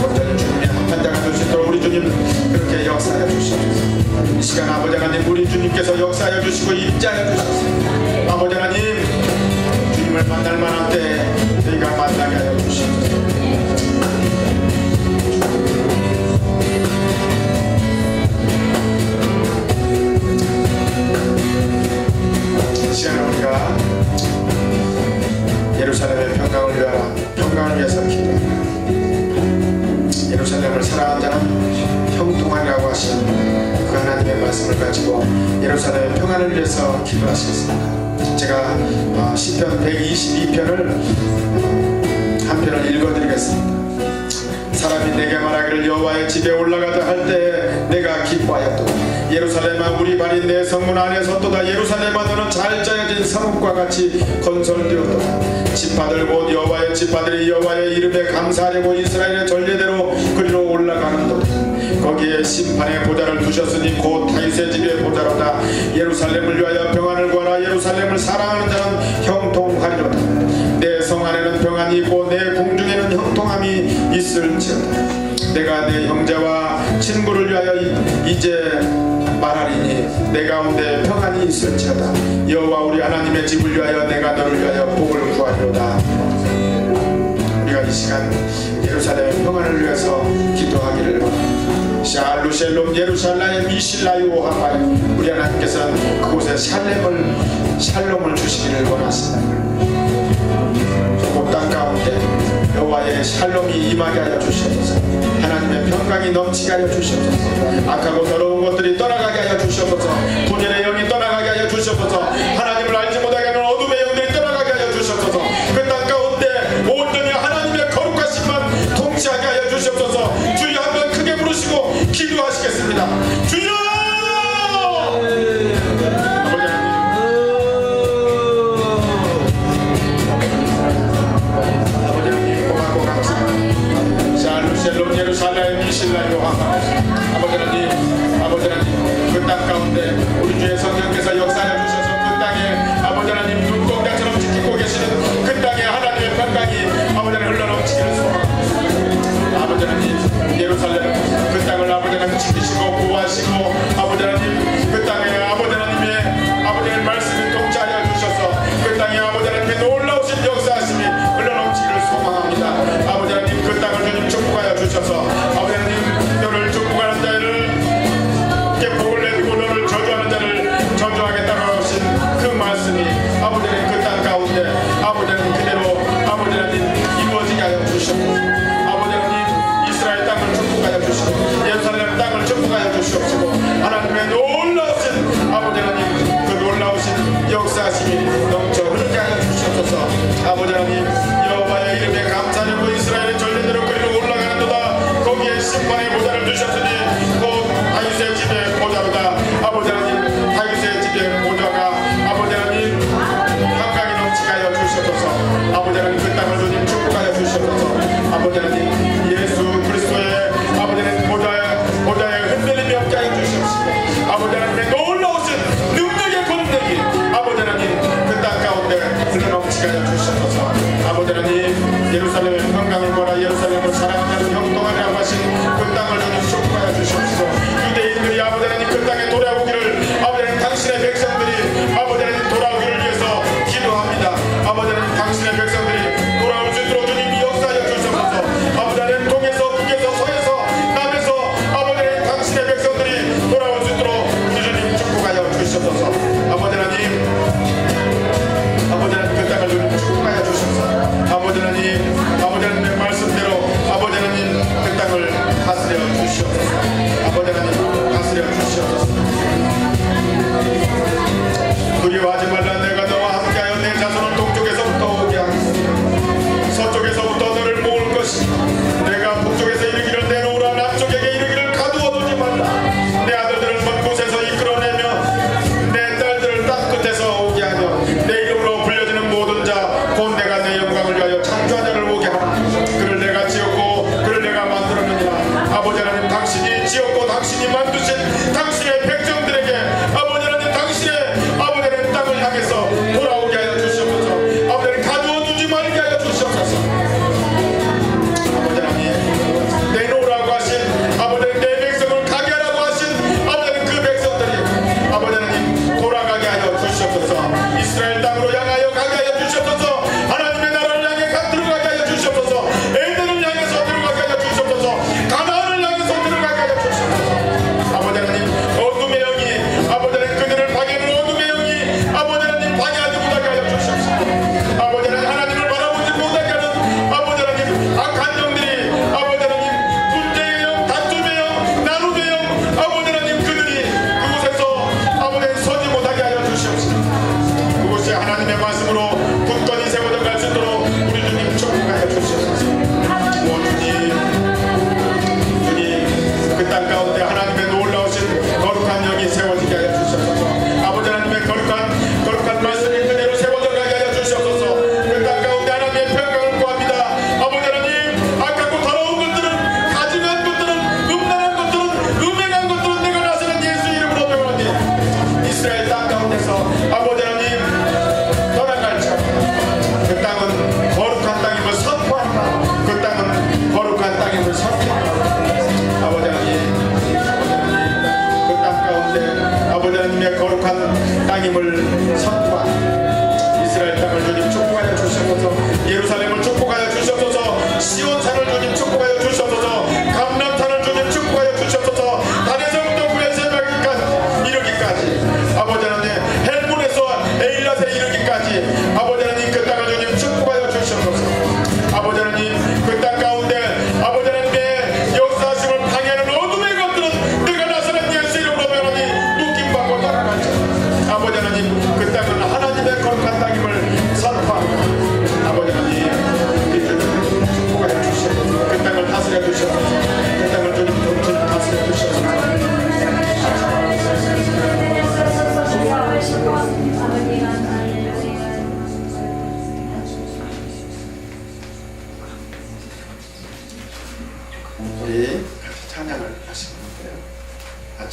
온전히 주님의 합한 자가 될 수 있도록 우리 주님 그렇게 역사하여 주시옵소서. 이 시간 아버지 하나님, 우리 주님께서 역사하여 주시고 임재하여 주시옵소서. 아버지 하나님, 주님을 만날 만한 때에 저희가 만나게 하여 주시옵소서. 이 시간에 우리가 예루살렘의 평강을 위해서 기도합니다. 예루살렘을 사랑하는 자는 형통하리라고 하신 그 하나님의 말씀을 가지고 예루살렘의 평안을 위해서 기도하시겠습니다. 제가 시편 122편을 한 편을 읽어드리겠습니다. 사람이 내게 말하기를 여호와의 집에 올라가자 할 때 내가 기뻐하였도다. 예루살렘아, 우리 발이 내 성문 안에 섰도다. 예루살렘아, 너는 잘 짜여진 성읍과 같이 건설되었도다. 지파들 곧 여호와의 지파들이 여호와의 이름에 감사하려고 이스라엘의 전례대로 그리로 올라가는도다. 거기에 심판의 보좌를 두셨으니 곧 다윗의 집의 보좌로다. 예루살렘을 위하여 평안을 구하라. 예루살렘을 사랑하는 자는 형통하리로다. 내 성 안에는 평안이 있고 내 궁중에는 형통함이 있을지어다. 내가 내 형제와 친구를 위하여 이제 말하리니 내 가운데 평안이 있을지어다. 여호와 우리 하나님의 집을 위하여 내가 너를 위하여 복을 구하리로다. 우리가 이 시간 예루살렘의 평안을 위해서 기도하기를 원합니다. 샬루셀롬 예루살렘 미실라유 오하마이, 우리 하나님께서는 그곳에 샬롬을 주시기를 원하십니다. 땅 가운데 여호와의 샬롬이 임하게 하여 주시옵소서. 하나님의 평강이 넘치게 하여 주시옵소서. 악하고 더러운 것들이 떠나가게 하여 주시옵소서. 분열의 영이 떠나가게 하여 주시옵소서. 하나님을 알지 못하게 하는 어둠의 영들이 떠나가게 하여 주시옵소서. 그 땅 가운데 온전히 하나님의 거룩하심만 통치하게 하여 주시옵소서. 주여 한번 크게 부르시고 기도하시겠습니다. 주여! 예루살렘 미실라요 아버지 하나님, 그 땅 가운데 우리 주의 성령께서 역사하여 주셔서 그 땅에 아버지 하나님 눈동자처럼 지키고 계시는 그 땅에 하나님의 평강이 아버지 하나님 흘러넘치기를 소망합니다. 아버지 하나님, 예루살렘 그 땅을 아버지 하나님 지키시고 보호하시고 아버지 하나님 그 땅에 아버지 하나님의 말씀이 통치하여 주셔서 그 땅에 아버지 하나님의 놀라우신 역사하심이 흘러넘치기를 소망합니다. 아버지 하나님, 그 땅을 주님 축복하여 주셔서 아버지 하나님, 너를 축복하는 자를 복을 내리고 너를 저주하는 자를 저주하겠다고 하신 그 말씀이 아버지 하나님 그 땅 가운데 아버지 하나님 그대로 아버지 하나님 이루어지게 하여 주시옵소서. 아버지 하나님, 이스라엘 땅을 축복하여 주시고 예루살렘 땅을 축복하여 주시옵시고 하나님의 놀라우신 아버지 하나님 그 놀라우신 역사하심이 넘쳐 흐르게 하여 주시옵소서. 아버지 하나님, 여호와의 이름에 감사하고 이스라엘의 전례대로 그리로 올라가는도다. 거기에 심판의 보좌를 두셨으니 곧 다윗의 집의 보좌로다. 아버지 하나님, 다윗의 집의 보좌가 아버지 하나님 평강이 넘치게 하여 주시옵소서. 아버지 하나님, 그 땅을 주님 축복하여 주시옵소서. 아버지 하나님, 예수 그리스도의 아버지 하나님 보좌에 흔들림이 없게 하여 주시옵시고 아버지 하나님의 놀라우신 능력의 권능이 아버지 하나님 그 땅 가운데 흘러넘치게 하여 주시옵소서. 아버지 하나님, 예루살렘의 평강을 보라. 예루살렘을 사랑하는 형통하리라고 하신 그 땅을 주님 축복하여 주시옵소서. 유대인들이 아버지 하나님 그 땅에 돌아오기를 아버지 하나님 당신의 백성들이 아버지 하나님 돌아오기를 위해서 기도합니다. 아버지 하나님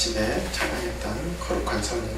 아침에 찬양했던 거룩한 성령.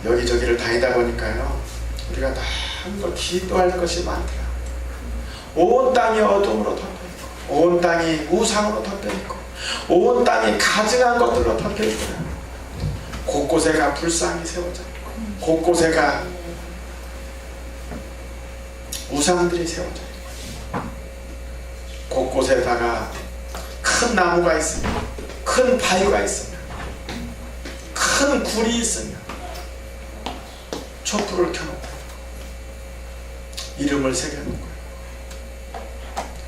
여기저기를 다니다 보니까요, 우리가 너무 기도할 것이 많더라. 온 땅이 어둠으로 덮여있고, 온 땅이 우상으로 덮여있고, 온 땅이 가증한 것들로 덮여있고, 곳곳에가 불상이 세워져 있고, 곳곳에가 우상들이 세워져 있고, 곳곳에다가 큰 나무가 있으며, 큰 바위가 있으며, 큰 굴이 있으며, 촛불을 켜놓고 이름을 새겨놓고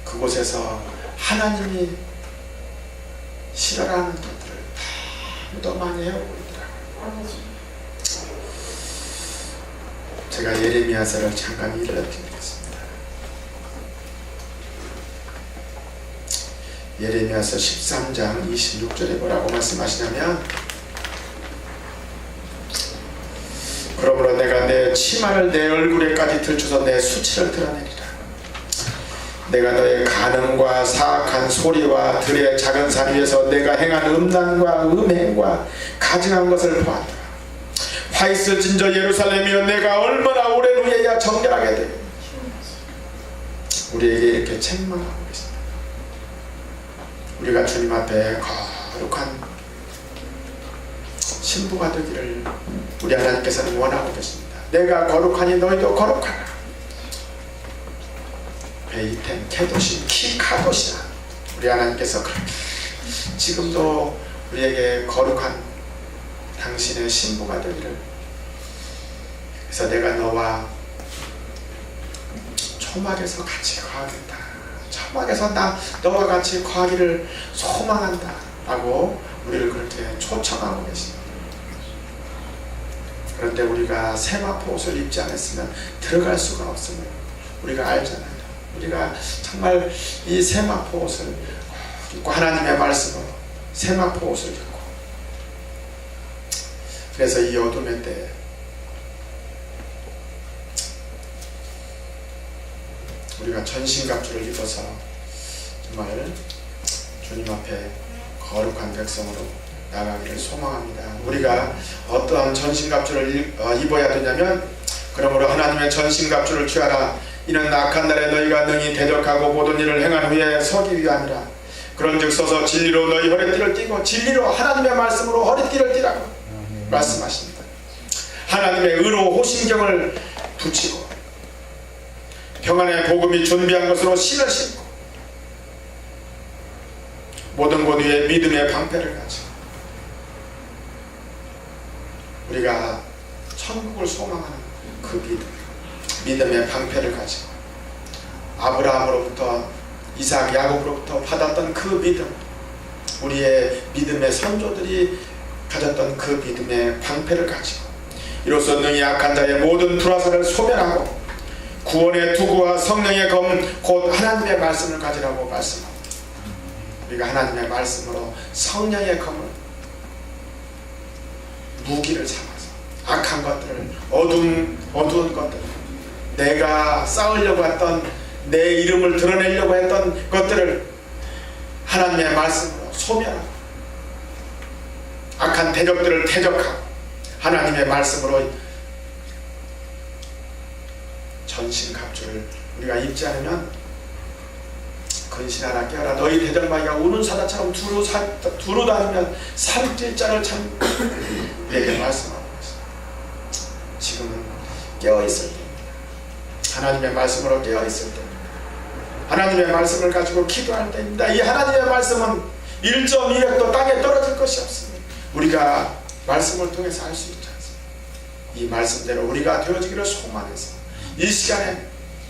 그곳에서 하나님이 싫어하는 것들을 다 묻어많이 해오고 있더라고요. 제가 예레미야서를 잠깐 읽어드리겠습니다. 예레미야서 13장 26절에 뭐라고 말씀하시냐면, 그러므로 내가 내 치마를 내 얼굴에까지 들추서 내 수치를 드러내리라. 내가 너의 간음과 사악한 소리와 들의 작은 산 위에서 내가 행한 음란과 음행과 가증한 것을 보았다. 화 있을 진저 예루살렘이여, 내가 얼마나 오랜 후에야 정결하게 되겠느냐. 우리에게 이렇게 책망하고 계십니다. 우리가 주님 앞에 거룩한 신부가 되기를 우리 하나님께서는 원하고 계십니다. 내가 거룩하니 너희도 거룩하라. 베이텐 케도신 키카도시라. 우리 하나님께서 그렇게 지금도 우리에게 거룩한 당신의 신부가 되기를, 그래서 내가 너와 초막에서 같이 거하겠다. 초막에서 너와 같이 거하기를 소망한다 라고 우리를 그렇게 초청하고 계십니다. 그런데 우리가 세마포 옷을 입지 않았으면 들어갈 수가 없음을 우리가 알잖아요. 우리가 정말 이 세마포 옷을 입고 하나님의 말씀으로 세마포 옷을 입고, 그래서 이 어둠의 때에 우리가 전신갑주를 입어서 정말 주님 앞에 거룩한 백성으로 나가기를 소망합니다. 우리가 어떠한 전신갑주를 입어야 되냐면, 그러므로 하나님의 전신갑주를 취하라. 이는 악한 날에 너희가 능히 대적하고 모든 일을 행한 후에 서기 위함이라. 그런즉 서서 진리로 너희 허리띠를 띠고, 진리로 하나님의 말씀으로 허리띠를 띠라고 말씀하십니다. 하나님의 의로 호심경을 붙이고 평안의 복음이 준비한 것으로 신을 신고 모든 것 위에 믿음의 방패를 가지고 우리가 천국을 소망하는 그 믿음의 방패를 가지고 아브라함으로부터 이삭, 야곱으로부터 받았던 그 믿음, 우리의 믿음의 선조들이 가졌던 그 믿음의 방패를 가지고 이로써 능히 악한 자의 모든 불화살을 소멸하고 구원의 투구와 성령의 검 곧 하나님의 말씀을 가지라고 말씀합니다. 우리가 하나님의 말씀으로 성령의 검을 무기를 삼아서 악한 것들을, 어두운 것들, 내가 쌓으려고 했던, 내 이름을 드러내려고 했던 것들을 하나님의 말씀으로 소멸하고 악한 대적들을 대적하고 하나님의 말씀으로 전신갑주를 우리가 입지 않으면 근신하라 깨어라 너희 대적마귀가 우는 사자처럼 두루 다니면 살찔 자를 참 우리에게 말씀하고 있습니다. 지금은 깨어있을 때입니다. 하나님의 말씀으로 깨어있을 때입니다. 하나님의 말씀을 가지고 기도할 때입니다. 이 하나님의 말씀은 1.2획도 땅에 떨어질 것이 없습니다. 우리가 말씀을 통해서 알 수 있지 않습니까? 이 말씀대로 우리가 되어지기를 소망해서 이 시간에,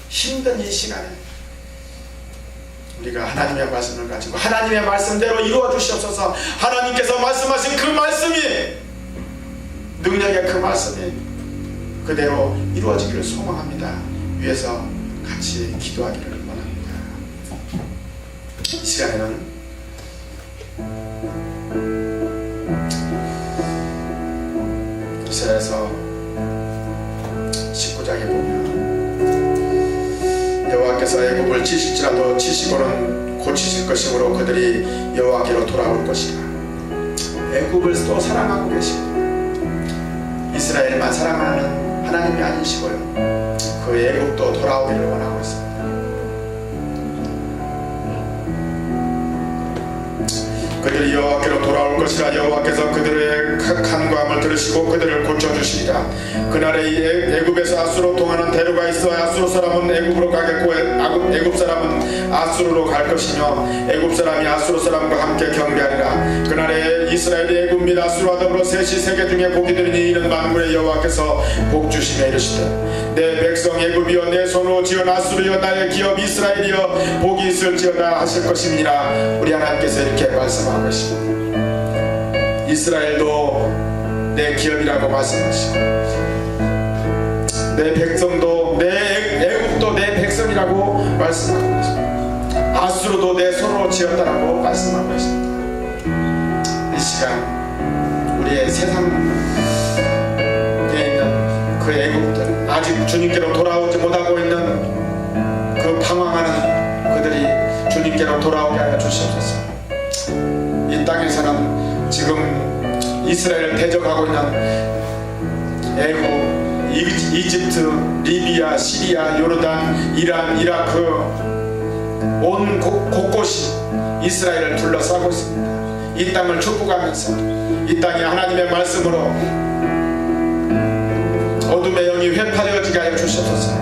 힘든 이 시간에 우리가 하나님의 말씀을 가지고 하나님의 말씀대로 이루어 주시옵소서. 하나님께서 말씀하신 그 말씀이, 능력의 그 말씀이 그대로 이루어지기를 소망합니다. 위에서 같이 기도하기를 원합니다. 이 시간에는 이스라엘에서 19장에 보면 여호와께서 애굽을 치실지라도 치시고는 고치실 것이므로 그들이 여호와께로 돌아올 것이라. 애굽을 또 사랑하고 계시고 이스라엘만 사랑하는 하나님이 아니시고요, 그 애굽도 돌아오기를 원하고 있습니다. 그들이 여호와께로 돌아올 것이라. 여호와께서 그들의 간구함을 들으시고 그들을 고쳐주시리라. 그날에 애굽에서 아수로 통하는 대로가 있어 아수르 사람은 애굽으로 가겠고 애굽 사람은 아수르로 갈 것이며 애굽 사람이 아수르 사람과 함께 경배하리라. 그날에 이스라엘이 애굽 및 아수르와 더불어 셋이 세계 중에 복이 되리니 이는 만군의 여호와께서 복 주시며 이르시되 내 백성 애굽이여 내 손으로 지은 아수르여 나의 기업 이스라엘이여 복이 있을지어다 하실 것입니다. 우리 하나님께서 이렇게 말씀하고 계십니다. 이스라엘도 내 기업이라고 말씀하시고 내 백성도, 내 애굽도 내 백성이라고 말씀하고 계십니다. 아수르도 내 손으로 지었다라고 말씀하고 계십니다. 이 시간 우리의 세상에 있는 그 애굽들, 아직 주님께로 돌아오지 못하고 있는 그 방황하는 그들이 주님께로 돌아오게 하여 주시옵소서. 이 땅에서는 지금 이스라엘을 대적하고 있는 애굽, 이집트, 리비아, 시리아, 요르단, 이란, 이라크 온 곳곳이 이스라엘을 둘러싸고 있습니다. 이 땅을 축복하면서 이 땅이 하나님의 말씀으로 어둠의 영이 회파되어지게 하여 주시옵소서.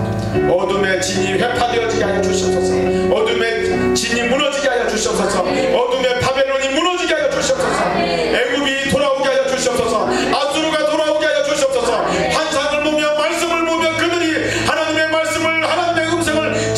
어둠의 진이 회파되어지게 하여 주시옵소서. 어둠의 진이 무너지게 하여 주시옵소서. 어둠의 바벨론이 무너지게 하여 주시옵소서. 애굽이 돌아오게 하여 주시옵소서. 아수르가 돌아오게 하여 주시옵소서. 환상을 보며 말씀을 보며 그들이 하나님의 말씀을, 하나님의 음성을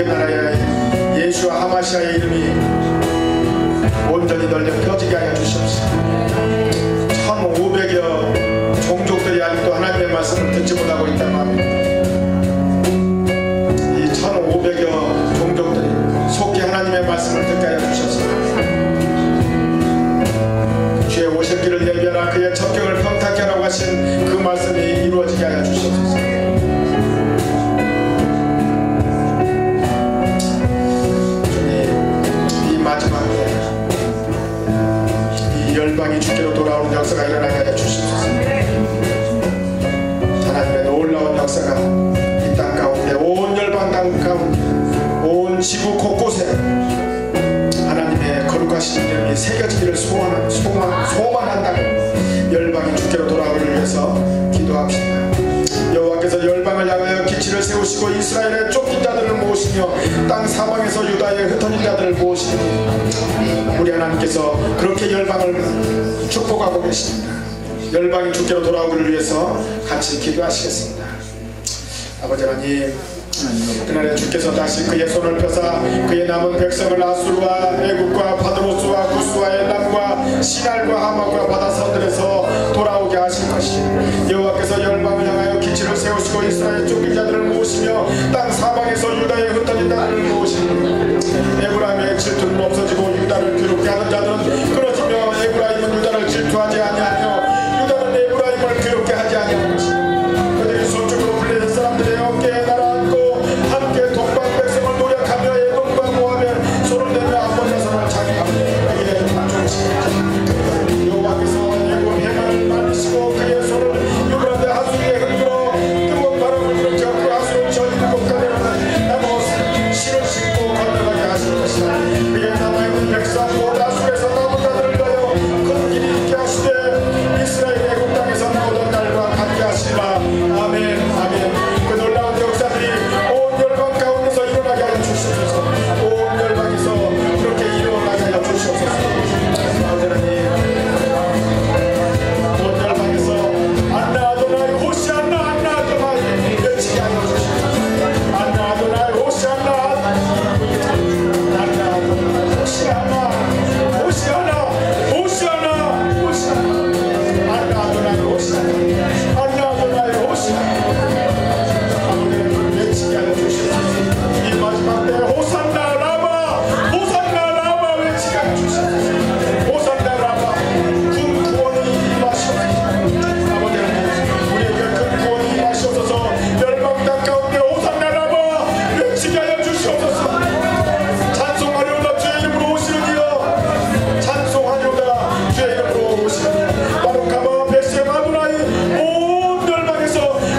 세계 나라의 예수와 하마시아의 이름이 온전히 널려 펴지게 하여 주시옵소서. 1500여 종족들이 아직도 하나님의 말씀을 듣지 못하고 있다고 합니다. 이 1500여 종족들이 속히 하나님의 말씀을 듣게 하여 주셔서 주의 오실 길을 예비하라, 그의 첩경을 평탁케 하라고 하신 그 말씀이 이루어지게 하여 주시옵소서. 주님, 이 마지막 때 이 열방이 주께로 돌아오는 역사가 일어나게 하여 주시옵소서. 하나님의 놀라운 역사가 이 땅 가운데, 온 열방 땅 가운데, 온 지구 곳곳에 하나님의 거룩하신 이름이 새겨지기를 소망한다고 열방이 주께로 돌아오기를 위해서 기도합시다. 여호와께서 열방을 향하여 기치를 세우시고 이스라엘의 쫓긴 자들을 모으시며 땅 사방에서 유다의 흩어진 자들을 모으시니 우리 하나님께서 그렇게 열방을 축복하고 계십니다. 열방이 주께로 돌아오기를 위해서 같이 기도하시겠습니다. 아버지 하나님, 그날에 주께서 다시 그의 손을 펴사 그의 남은 백성을 아수르와 애국과 바드로스와 구스와 엘람과 시날과 하마과 바다 선들에서 돌아오게 하실 것이니 여호와께서 열방을 향하여 기치를 세우시고 이스라엘 쫓긴 자들을 모으시며 땅 사방에서 유다의 흩어진 자들을 모으시니 에브라임의 질투는 없어지고 유다를 괴롭게 하는 자들은 끊어지며 에브라임은 유다를 질투하지 아니하며 유다는 에브라임을 괴롭게 하지 아니할 것이니 그들이 서쪽으로 불리는 사람들의 어깨에 날아앉고 함께 동방 백성을 노력하며 에돔과 모압에 손을 내며 아몬 자손을 자기하며 그에게 단종시키시니 여호와께서 애굽 해만을 만드시고 그의 손을 유브라데 하수에 흔들어 뜨거운 바람을 불켜 그 하수를 저 일곱 가대로는 나무 실을 싣고 건너가게 하실 것이다. 그의 남아있는 백성 곧 아수에서 남은 자들을 위하여 큰 길이 있게 하시되 이스라엘 애굽 땅에서 나오던 날과 같게 하시리라. 아멘. 아멘. 그 놀라운 역사들이 온 열방 가운데서 일어나게 하여 주시옵소서. 온 열방에서 그렇게 일어나게 하여 주시옵소서. 하나님, 온 열방에서 안나 아도나이 호시안나 안나 아도나이 외치게 하여 주시옵소서. 안나 아도나이 호시안나 안나 아도나이 호시안나 호시안나 호시안나 호시안나 안나 아도나이 호시안나 안나 아도나이 호시안나 외치게 하여 주시옵소서. 이 마지막 때 호산나 라마 외치게 하여 주시옵소서. 호산나 라마 군 구원이 임하시옵소서. 아버지 하나님, 우리에게 큰 구원이 임하시옵소서. 열방 땅 가운데 호산나 라마 외치게 하여 주시옵소서. 찬송하려다 주의 이름으로 오시는 이여, 찬송하려다 주의 이름으로 오시는 이여, 바로카바 베셈 아도나이 온 열방에서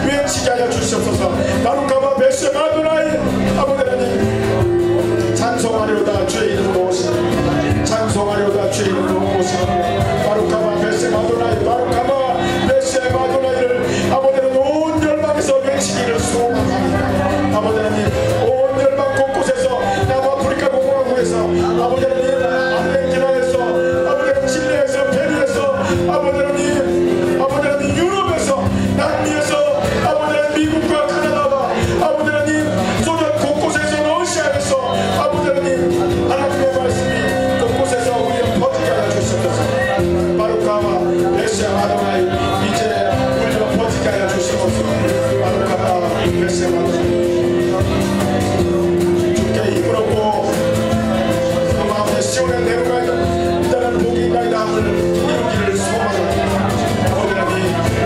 외치게 하여 주시옵소서. 바로카바 베셈 아도나이 아버지 하나님, 찬송하려다 주의 이름으로 오시는, 찬송하려다 주의 이름으로 오시는 바로카바 베셈 아도나이, 바로카바 베셈 아도나이를 아버지 하나님 온 열방에서 외치기를 소망합니다. 아버지 하나님, 온 열방 곳곳에서 남아프리카 공화국에서 아버지 하나님 아르헨티나에서 아버지 하나님 칠레에서 페루에서 아버지 하나님 유럽에서 남미에서 아버지 하나님 미국과 카나다와 아버지 하나님 소련 곳곳에서 러시아에서 아버지 하나님 하나님의 말씀이 곳곳에서 우리를 퍼지게 하여 주시옵소서. 바로카바 베셈 아도나이 이제 울려 퍼지게 하여 주시옵소서. 바로카바 베셈 아도나이 주께 힘을 얻고 그 마음에 시온에 내려가야 이다는 복이 있나이다 이루기를 소망합니다. 아버지 하나님,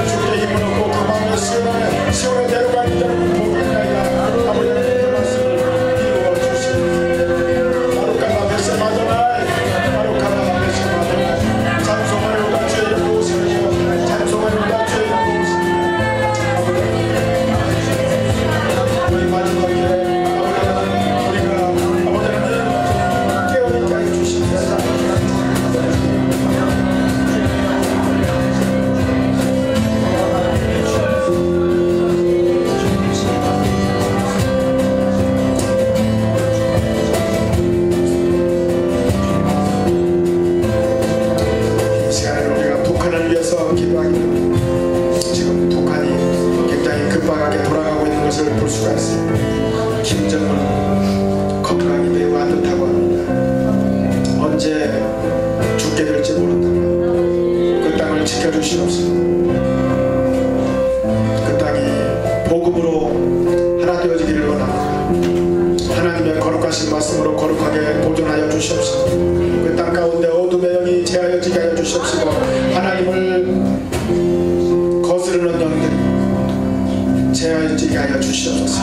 주께 힘을 얻고 그 마음에 시온에 내려가야 이다는 복이 있나이다. 아버지 하나님, 그 말씀을 이루어 주시옵소서. 바로카바 베셈 아도나이, 바로카바 베셈 아도나이, 찬송하려다 주의 이름으로 오시는 이여, 찬송하려다 주의 이름으로 오시는 우리 마지막 때 우리가 아버지 하나님 깨어있게 하여 주시옵소서. 이 시간에 우리가 북한을 위해서 기도하기를, 지금 북한이 굉장히 급박하게 돌아가고 있는 것을 볼 수가 있습니다. 김정은 건강이 매우 안 좋다고 합니다. 언제 죽게 될지 모른다고. 그 땅을 지켜주시옵소서. 그 땅이 복음으로 하나 되어지기를 원합니다. 하나님의 거룩하신 말씀으로 거룩하게 보존하여 주시옵소서. 그 땅 가운데 어둠의 영이 제하여지게 하여 주시옵시고, 하나님을 거스르는 영들 제하여지게 하여 주시옵소서.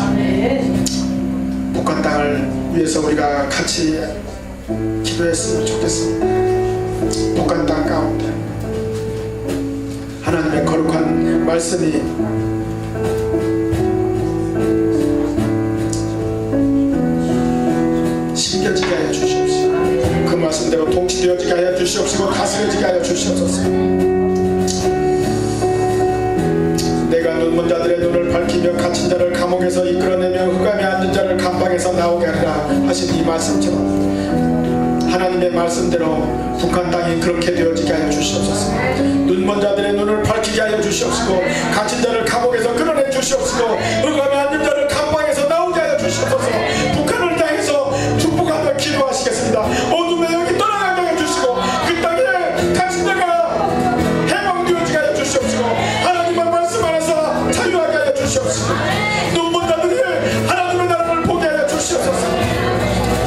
북한 땅을 위해서 우리가 같이 기도했으면 좋겠습니다. 북한 땅 가운데 하나님의 거룩한 말씀이 심겨지게 하여 주시옵소서. 그 말씀대로 통치되어지게 하여 주시옵시고 다스려지게 하여 주시옵소서. 내가 눈먼 자들의 눈을 밝히며 갇힌 자를 감옥에서 이끌어내며 흑암에 앉은 자를 감방에서 나오게 하리라 하신 이 말씀처럼 하나님의 말씀대로 북한 땅이 그렇게 되어지게 하여 주시옵소서. 눈먼 자들의 눈을 밝히게 하여 주시옵시고 갇힌 자를 감옥에서 끌어내 주시옵시고 흑암에 앉은 자를 감방에서 나오게 하여 주시옵소서. 북한을 향해서 축복하며 기도하시겠습니다. 어둠의 영이 떠나가게 하여 주시고 그 땅에 갇힌 자가 해방되어지게 하여 주시옵시고 하나님의 말씀 안에서 자유하게 하여 주시옵시고 눈먼 자들이 하나님의 나라를 보게 하여 주시옵소서.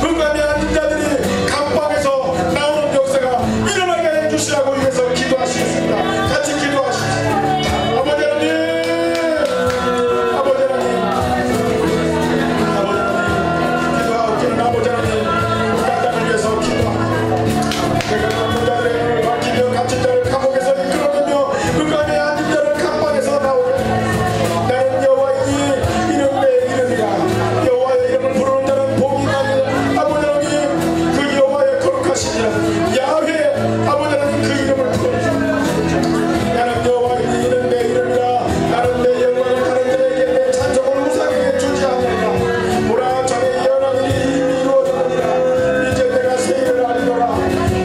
흑암에 앉은 자들이 감방에서 나오는 역사가 일어나게 하여 주시라고 위해서 기도하시겠습니다. 같이 기도하시죠. 아버지 하나님, 아버지 하나님, 아버지 하나님, 기도하옵기는 아버지 하나님, 북한 땅을 위해서 기도합니다. 내가 눈먼 자들의 눈을 밝히며 갇힌 자를 감옥에서 이끌어내며 흑암에 앉은 자를 감방에서 나오게 나는 여호와이니 이는 내 이름이라. 여호와의 이름을 부르는 자는 복이 있나니 아버지 하나님, 그 여호와의 거룩하신 이름 야훼 아버지 하나님 그 이름을 부르시옵소서. 나는 여호와이니 이는 내 이름이라. 나는 내 영광을 다른 자에게 내 찬송을 우상에게 주지 아니하리라. 보라 전에 예언한 일이 이미 이루어졌느니라. 이제 내가 새 일을 알리노라.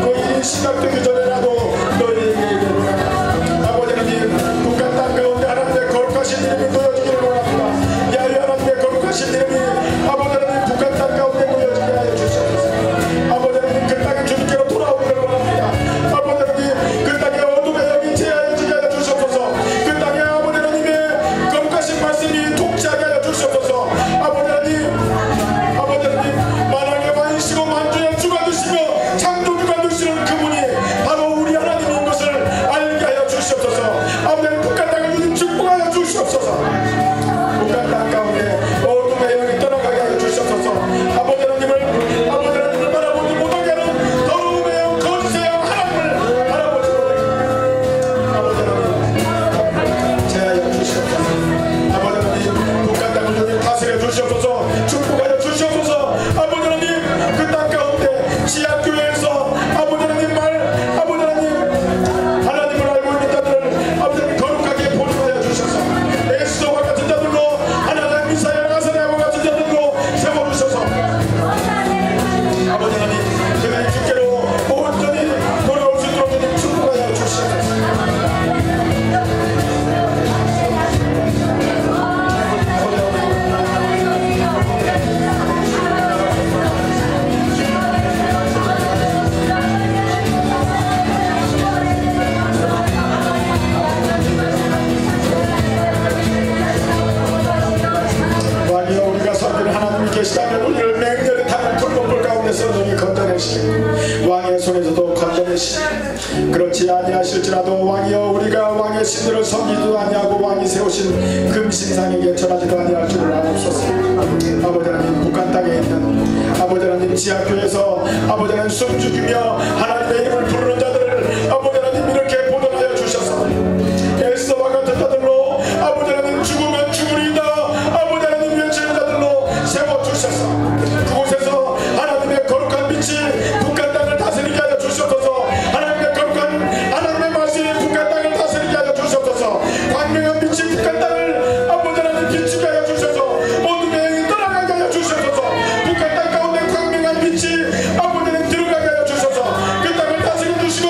그 일이 시작되기 전에 나도 너희에게 이르노라. 아버지 하나님, 북한 땅 가운데 하나님의 거룩하신 이름이 놓여지기를 원합니다. 야훼 하나님의 거룩하신 이름이 아버지 하나님 북한 땅 가운데 놓여지게 하여 주시옵소서. 아버지 하나님 그 땅에 주님께로 돌아오기를 원합니다. 아버지 하나님 그 땅에 어둠의 영이 제하여지게 하여 주시옵소서. 그 땅에 아버지 하나님의 거룩하신 말씀이 통치하게 하여 주시옵소서. 아버지 하나님, 아버지 하나님 만왕의 왕이시고 만주의 주가 되시며 창조주가 되시는 그분이 바로 우리 하나님인 것을 알게 하여 주시옵소서. 아버지 하나님 북한 땅을 주님 축복하여 주시옵소서. 북한 땅 가운데 어둠의 영이 떠나가게 하여 주시옵소서. 아버지 하나님을 바라보지 못하게 하는 더러움의 영, 거짓의 영 하나님을 바라보지 못하게 아버지 하나님 제하여 주시옵소서. 아버지 하나님 북한 땅을 주님 다스려 주시옵소서. 축복하여 주시옵소서. 아버지 하나님 그 땅 가운데 지하교회에서 아버지 하나님 아버지 하나님 하나님을 알고 있는 자들을 아버지 하나님 거룩하게 보존하여 주셔서 에스더와 같은 자들로 하나님 미사야 가사랴와 같은 자들로 세워주셔서 아버지 하나님 그들이 주께로 온전히 돌아올 수 있도록 주님 축복하여 주시옵소서. 왕이여, 우리가 섬기는 하나님이 계시다면 우리를 맹렬히 타는 돌고불 가운데서 너희 건져내시고 왕의 손에서도 건져내시고 그렇지 아니하실지라도 왕이여, 우리가 왕의 신들을 섬기지도 아니하고 왕이 세우신 금신상에게 절하지도 아니할 줄을 아옵소서. 아버지 하나님 북한 땅에 있는 아버지 하나님 지하교에서 아버지 하나님 숨죽이며 하나님의 이름을 부르는 자들을 아버지 하나님 이렇게 보존하여 주셔서 에스더와 같은 자들로 아버지 하나님 죽으면 죽으리이다 아버지 하나님 외치는 자들로 세워주셔서 그곳에서 하나님의 거룩한 빛이 북한 땅을 다스리게 하여 주시옵소서. 하나님의 거룩한 하나님의 말씀이 북한 땅을 다스리게 하여 주시옵소서. 광명한 빛이 북한 땅을 아버지 하나님 비추게 하여 주셔서 어둠의 영이 떠나가게 하여 주시옵소서. 북한 땅 가운데 광명한 빛이 아버지 하나님 들어가게 하여 주셔서 그 땅을 다스려 주시고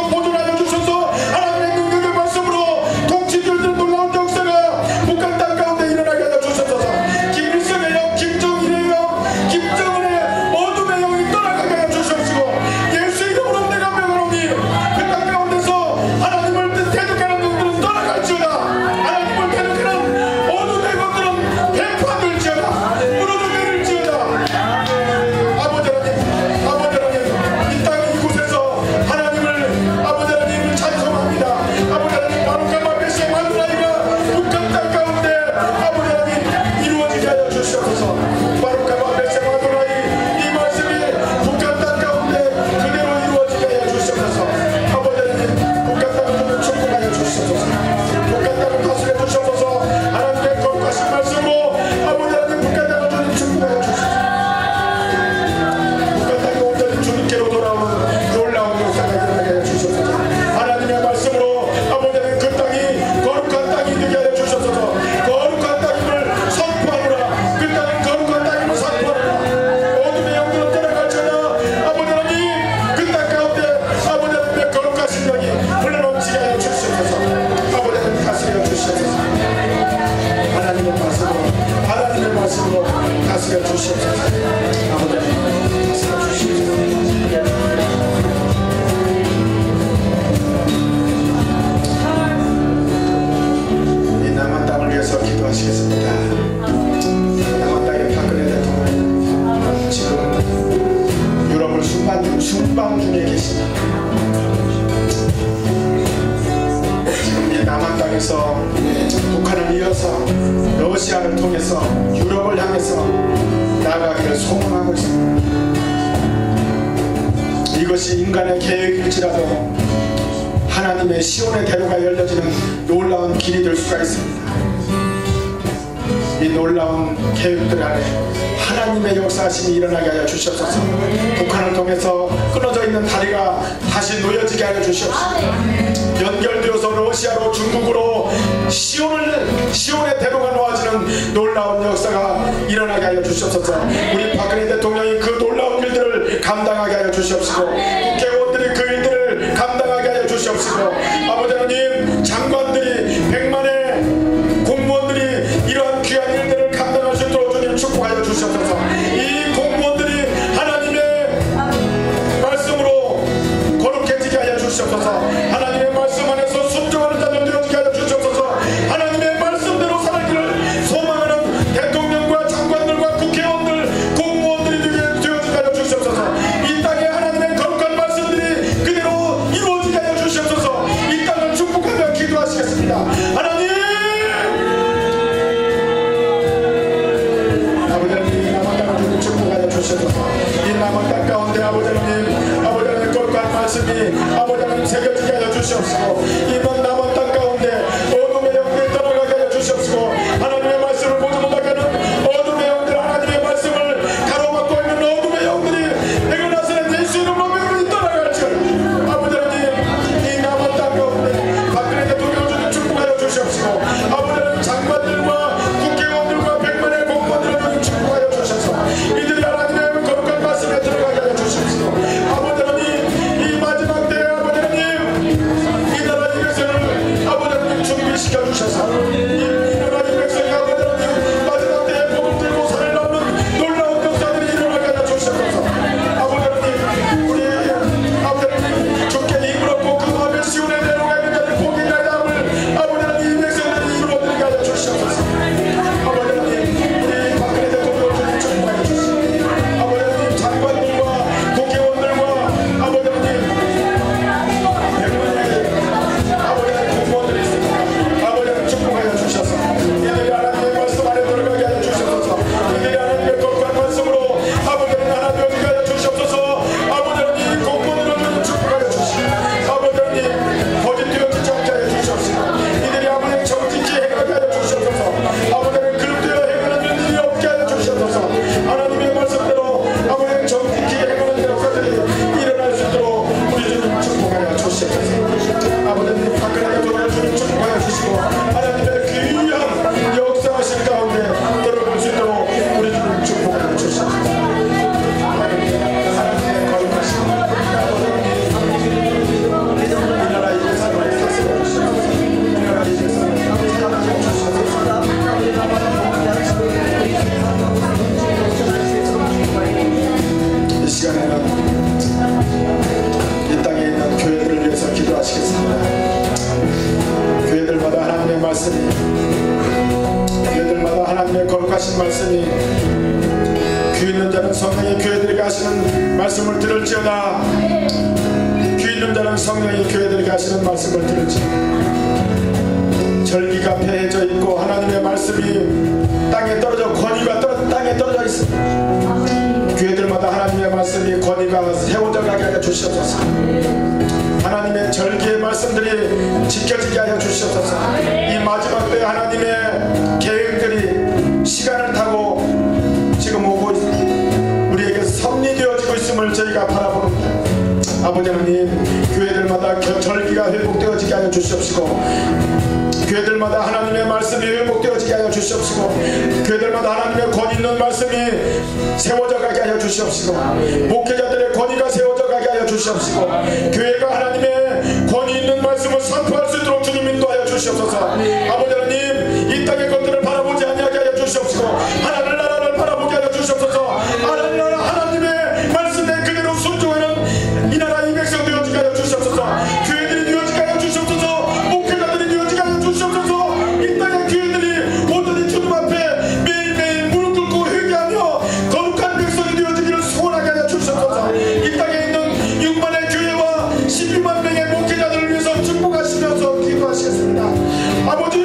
통해서 북한을 이어서 러시아를 통해서 유럽을 향해서 나아가기를 소망하고 있습니다. 이것이 인간의 계획일지라도 하나님의 시온의 대로가 열려지는 놀라운 길이 될 수가 있습니다. 이 놀라운 계획들 안에 하나님의 역사하심이 일어나게 하여 주시옵소서. 북한을 통해서 끊어져 있는 다리가 다시 놓여지게 하여 주시옵소서. 연결되어서 러시아로 중국으로 시온의 대로가 놓아지는 놀라운 역사가 일어나게 하여 주시옵소서. 우리 박근혜 대통령이 그 놀라운 일들을 감당하게 하여 주시옵시고 국회의원들이 그 일들을 감당하게 하여 주시옵시고 아버지 하나님 장관들이 100만의 공무원들이 이러한 귀한 일들을 감당할 수 있도록 주님 축복하여 주시옵소서. 이 공무원들이 하나님의 말씀으로 거룩해지게 하여 주시옵소서. 하나님의 말씀 안에서 순종하는 자들 되어지게 하여 주시옵소서. 하나님의 말씀대로 살기를 소망하는 대통령과 장관들과 국회의원들 공무원들이 되어지게 하여 주시옵소서. 이 땅에 하나님의 거룩한 말씀들이 그대로 이루어지게 하여 주시옵소서. 이 땅을 축복하며 기도하시겠습니다. 하나님 이 남은 땅 가운데 아버지 하나님 거룩한 말씀이 아버지 하나님 새겨지게 하여 주시옵시고 이번 남은 땅 가운데 어둠의 영들이 떠나가게 하여 주시옵시고 하나님의 말씀을 보지 못하게 하는 어둠의 영들 하나님의 말씀을 가로막고 있는 어둠의 영들이 내가 나서는 예수 이름으로 명령이 떠나갈지 아버지 하나님 이 남은 땅 가운데 박근혜 대통령을 주님 축복하여 주시옵시고 아버지 하나님 장관들과 국회의원들과 100만의 공무원들을 주님 축복하여 주셔서 이들이 하나님의 거룩한 말씀에 들어가게 하여 주십시오. 아버지 하나님 이 마지막 때에 아버지 하나님 이 나라 이 백성을 아버지 하나님 준비시켜 주셔서 이 나라 이 백성이 아버지 하나님 마지막 때에 복음 들고 살을 낳는 놀라운 역사들이 일어나게 하여 주셔서 아버지 하나님 우리 아버지 하나님 주께 힘을 얻고 그 마음에 시온의 대로가 있는 자들 복이 나담을 아버지 하나님 이 백성들이 이루어드리게 하여 주시옵소서. 아버지 하나님 우리 박근혜 대통령을 주님 축복하여 주시옵소서. 아버지 하나님 장관들과 국회의원들과 아버지 하나님 아버지 하나님 공무원들이 있습니다. 아버지 하나님 축복하여 주셔서 이들이 하나님의 말씀 안에 들어가게 하여 주셔서 이들이 하나님의 거룩한 말씀으로 아버지 하나님 하나 되어지게 하여 주시옵소서. 아버지 하나님 공무원들을 축복하여 주시고 아버지 하나님 거짓 되어지지 않게 하여 주시옵소서. 이들이 아버지 정직히 행하게 하여 주시옵소서. 아버지 하나님 그릇되어 행하는 일이 없게 하여 주시옵소서. 하나님의 말씀대로 아버지 정직히 행하는 역사들이 일어날 수 있도록 우리 주님 축복하여 주시옵소서. 아버지 박근혜 대통령을 주님 축복하여 주시고 하나님의 귀한 역사하신 가운데 들어볼 수 있도록 우리 주님 축복하여 주시옵소서. 하나님의 거룩하신 이 나라 이 백성을 다스려 주시옵소서. 이 나라 이 백성을 사랑하여 주시옵소서. 이 시간에는 이 땅에 있는 교회들을 위해서 기도하시겠습니다. 교회들마다 하나님의 말씀이 교회들마다 하나님의 거룩하신 말씀이 귀 있는 자는 성령의 교회들에게 하시는 말씀을 들을지어다. 귀 있는 자는 성령의 교회들에게 하시는 말씀을 들을지어다. 절기가 폐해져 있고 하나님의 말씀이 땅에 떨어져 권위가 땅에 떨어져 있습니다. 교회들마다 하나님의 말씀이 권위가 세워져 가게 하여 주시옵소서. 하나님의 절기의 말씀들이 지켜지게 하여 주시옵소서. 이 마지막 때 하나님의 계획들이 시간을 타고 지금 오고 있습니다. 우리에게 섭리되어지고 있음을 저희가 바라봅니다. 아버지 하나님 교회들마다 절기가 회복되어지게 하여 주시옵시고 교회들마다 하나님의 말씀이 회복되어지게 하여 주시옵시고 교회들마다 하나님의 권위 있는 말씀이 세워져 가게 하여 주시옵시고 목회자들의 권위가 세워져 가게 하여 주시옵시고 교회가 하나님의 권위 있는 말씀을 선포할 수 있도록 주님 인도하여 주시옵소서. 아버지 하나님 이 땅의 것들을 바라보지 아니하게 하여 주시옵시고 하나님 나라를 바라보게 하여 주시옵소서. 하나님 나라 하나님의 말씀에 그대로 순종하는 이 나라 이 백성 되어지게 하여 주시옵소서. 교회들이 되어지게 하여 주시옵소서. 목회자들이 되어지게 하여 주시옵소서. 이 땅의 교회들이 온전히 주님 앞에 매일매일 무릎 꿇고 회개하며 거룩한 백성이 되어지기를 소원하게 하여 주시옵소서. 이 땅에 있는 6만의 교회와 12만 명의 목회자들을 위해서 축복하시면서 기도하시겠습니다. 아버지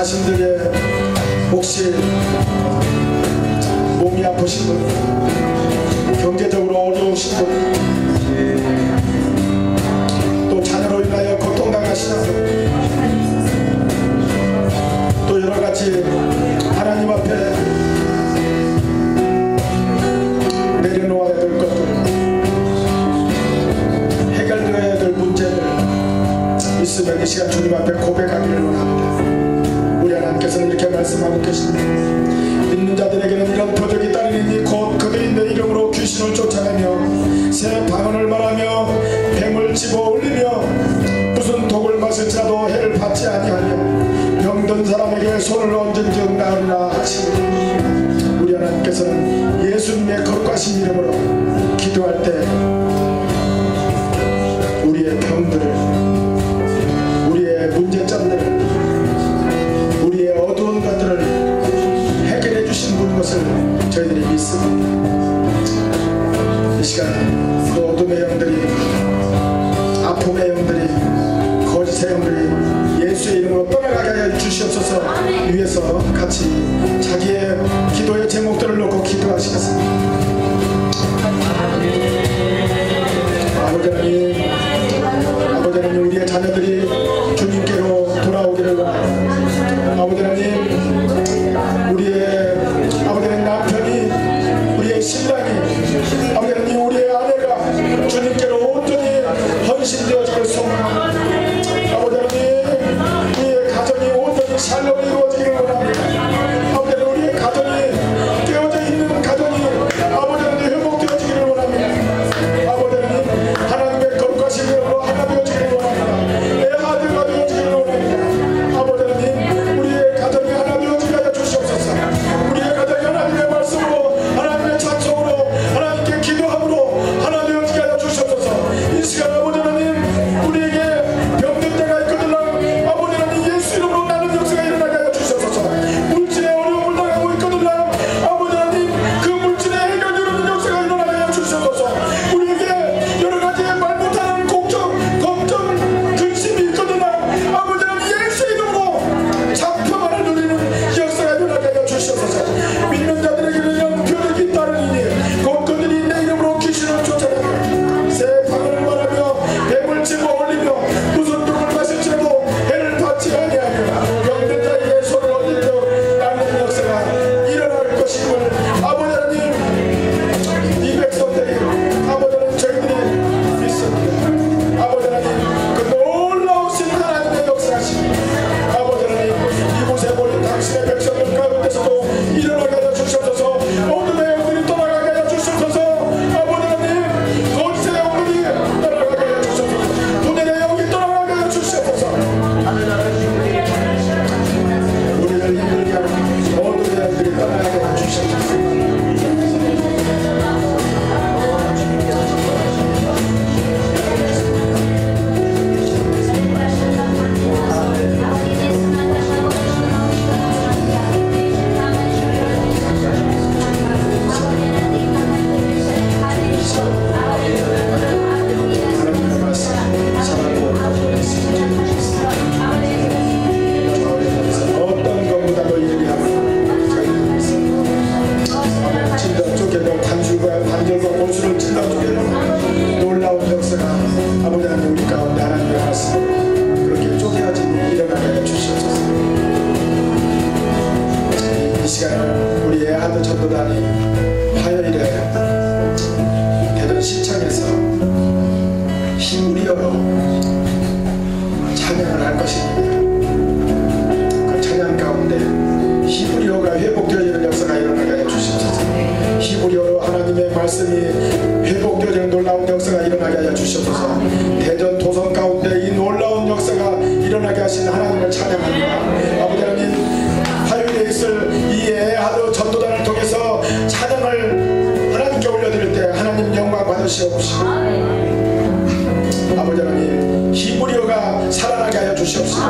자신들의 혹시 몸이 아프신 분, 경제적으로 어려우신 분, 또 자녀로 인하여 고통당하시는 분, 또 여러가지 하나님 앞에 내려놓아야 될 것들, 해결되어야 될 문제들 있으면 이 시간 주님 앞에 고백하기를 원합니다. 우리 하나님께서는 이렇게 말씀하고 계십니다. 믿는 자들에게는 이런 표적이 따르리니 곧 그들이 내 이름으로 귀신을 쫓아내며 새 방언을 말하며 뱀을 집어 올리며 무슨 독을 마실지라도 해를 받지 아니하며 병든 사람에게 손을 얹은 즉 나으리라 하시니, 우리 하나님께서는 예수님의 거룩하신 이름으로 기도할 때 우리의 병들, 우리의 문제점들, 우리의 어두운 것들을 해결해 주신 분인 것을 저희들이 믿습니다. 이 시간 그 어둠의 영들이, 아픔의 영들이, 거짓의 영들이 예수의 이름으로 떠나가게 하여 주시옵소서. 위에서 같이 자기의 기도의 제목들을 놓고 기도하시겠습니다. 아버지 하나님, 아버지 하나님, 우리의 자녀들이 주님께로 돌아오기를 원합니다. 아버지 하나님, 우리의 아버지 하나님 남편이, 우리의 신랑이, 아버지 하나님 우리의 아내가 주님께로 온전히 헌신되어지길 소망합니다. 아버지 하나님, 우리의 가정이 온전히 샬롬이 이루어지기를 원합니다. 아버지 하나님, 우리의 가정이 깨어져 있는 가정이 아버지 하나님 회복되어지기를 원합니다. 아버지 하나님, 하나님의 거룩하신 이름으로 하나 되어지기를 원합니다. 내 아들과 되어지기를 원합니다. 아버지 하나님, 우리의 가정이 하나 되어지게 하여 주시옵소서. 우리의 가정이 하나님의 말씀으로, 하나님의 찬송으로, 하나님께 기도함으로 하나 되어지게 하여 주시옵소서. 이 시간 아버지 하나님, 우리에게 병든 자가 있거든 아버지 하나님 예수 이름으로 나는 역사가 일어나게 하여 주시옵소서. 물질의 어려움을 당하고 있거든 아버지 하나님, 그 물질의 해결되는 역사가 일어나게 하여 주시옵소서. 우리에게 여러 가지 말 못하는 걱정, 근심이 있거든 아버지 하나님 예수 이름으로 잡혀만을 누리는 역사가 일어나게 하여 주시옵소서. 믿는 자들에게는 이런 표적이 따르니 곧 그들이 내 이름으로 귀신을 쫓아내며 새 방언을 말하며 뱀을 집어 올리며 무슨 독을 마실지라도 해를 받지 아니하며 병든 자에게 손을 얹으며 나는 역사가 일어날 것임을 아버지 하나님, 이 백성들이 아버지 하나님 저희들이 믿습니다. 아버지 하나님, 그 놀라우신 하나님의 역사하십니다. 아버지 하나님, 이곳에 모인 당신의 백성들 가운데서도 일어나게 하여 주시옵소서. 어둠의 영들이 떠나가게 하여 주시옵소서. 아버지 하나님, 거짓의 영들이 떠나가게 하여 주시옵소서. 분열의 영이 떠나가게 하여 주시옵소서. 우리를 힘들게 하는 어둠의 영들이 떠나가게 하여 주시옵소서. 하나님의 말씀 사랑으로 어떤 것보다도 예리하고 저희는 믿습니다. 찔러 쪼개도 관절과 골수를 찔러 쪼개도 놀라운 역사가 아버지 하나님 우리 가운데 하나님의 말씀 그렇게 쪼개어진 일어나게 해 주시옵소서. 이 시간 우리 애하드 전도단이 화요일에 대전 시청에서 히브리어로 찬양을 할 것입니다. 그 찬양 가운데 히브리어가 회복되어지는 역사가 일어나게 해 주시옵소서. 히브리어로 하나님의 말씀이 회복되어지는 놀라운 역사가 일어나게 하여 주시옵소서. 대전 도성 가운데 이 놀라운 역사가 일어나게 하신 하나님을 찬양합니다. 아버지 하나님, 화요일에 있을 이 애하드 전도단을 통해서 찬양을 하나님께 올려드릴 때 하나님 영광 받으시옵시고, 아버지 하나님 히브리어가 살아나게 하여 주시옵시고,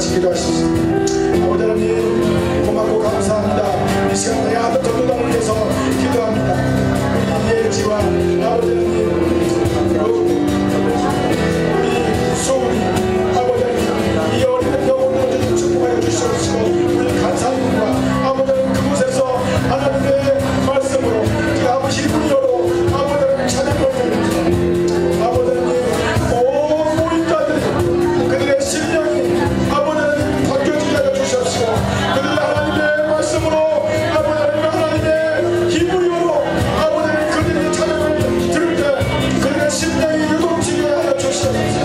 같이 기도하시겠습니다. 아버지 하나님 고맙고 감사합니다. 이 시간 내 아들 전도단을 위해서 기도합니다. 우리 예지와 아버지 하나님 우리 소울이 아버지 하나님 이 어린의 영혼을 축복하여 주시옵시고 우리 간사님과 아버지 하나님 그곳에서 하나님의 말씀으로 그 아버지 분여로 아버지 하나님 찬양을 아버지 하나님 온 모임자들이 그들의 심령이 아버지 하나님 바뀌어지게 하여 주시옵시고 그들 하나님의 말씀으로 아버지 하나님 하나님의 힘으로 아버지 하나님 그들의 찬양을 들을 때 그들의 심령이 유동치게 하여 주시옵소서.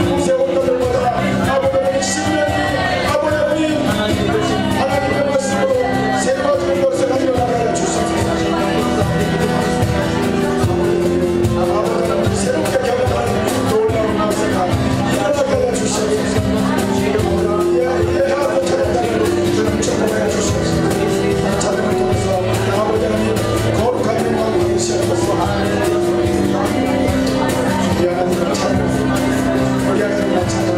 곳에 온 자들마다 아버지 하나님 심령이 아버지 하나님의 말씀으로 새로워지는 것을 하여 나가여 주시옵소서. 아버지 하나님 새롭게 경험하는 놀라운 말씀과 일어나게 하여 주시옵소서. 예하고 찬양단을 주님 축복하여 주시옵소서. 찬양을 통해서 아버지 하나님 거룩한 영광을 받으시옵소서. 우리 하나님을 찬양 우리 하나님을 찬양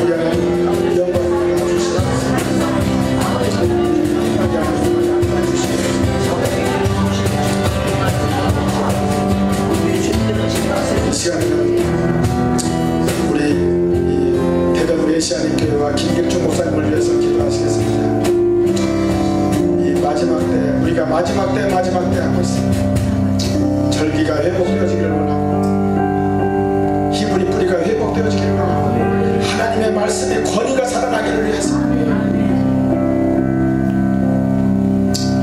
우리 하나님 영광을 받으시옵소서. 우리 하나님 받으시옵소서. 이 시간에는 우리 이 대전 메시아님 교회와 김길중 목사님을 위해서 기도하시겠습니다. 이 마지막 때 우리가 마지막 때 하고 있습니다. 절기가 회복되어지기를 원하고 히브리 뿌리가 회복되어지기를 원하고 하나님의 말씀의 권위가 살아나기를 위해서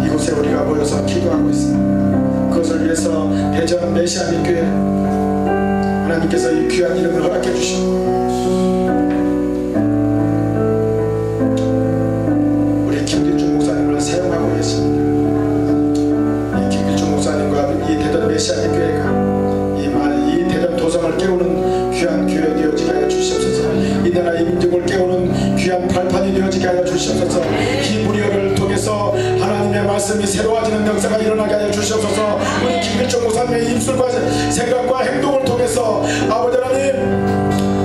이곳에 우리가 모여서 기도하고 있습니다. 그것을 위해서 대전 메시아님 교회 하나님께서 이 귀한 이름을 허락해 주시고 우리 김길중 목사님을 사용하고 계십니다. 이 김길중 목사님과 이 대전 메시아님 교회가 이 대전 도성을 깨우는 귀한 교회 되어지게 하여 주시옵소서. 이 나라 이 민족을 깨우는 귀한 발판이 되어지게 하여 주시옵소서. 히브리어를 통해서 하나님의 말씀이 새로워지는 역사가 일어나게 하여 주시옵소서. 우리 김길중 목사님의 입술과 생각과 행동을 통해서 아버지 하나님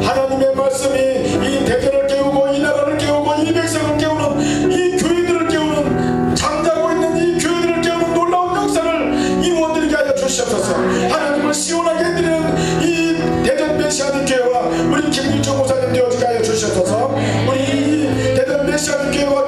하나님의 말씀이 이 대전을 깨우고 이 나라를 깨우고 이 백성을 깨우는 이 교회들을 깨우는 잠자고 있는 이 교회들을 깨우는 놀라운 역사를 이루어드리게 하여 주시옵소서. 하나님을 시원하게 해드리는 이 대전 메시아님 교회와 우리 김길중 목사님 되어지게 하여 주시옵소서. 우리 대전 메시아님 교회와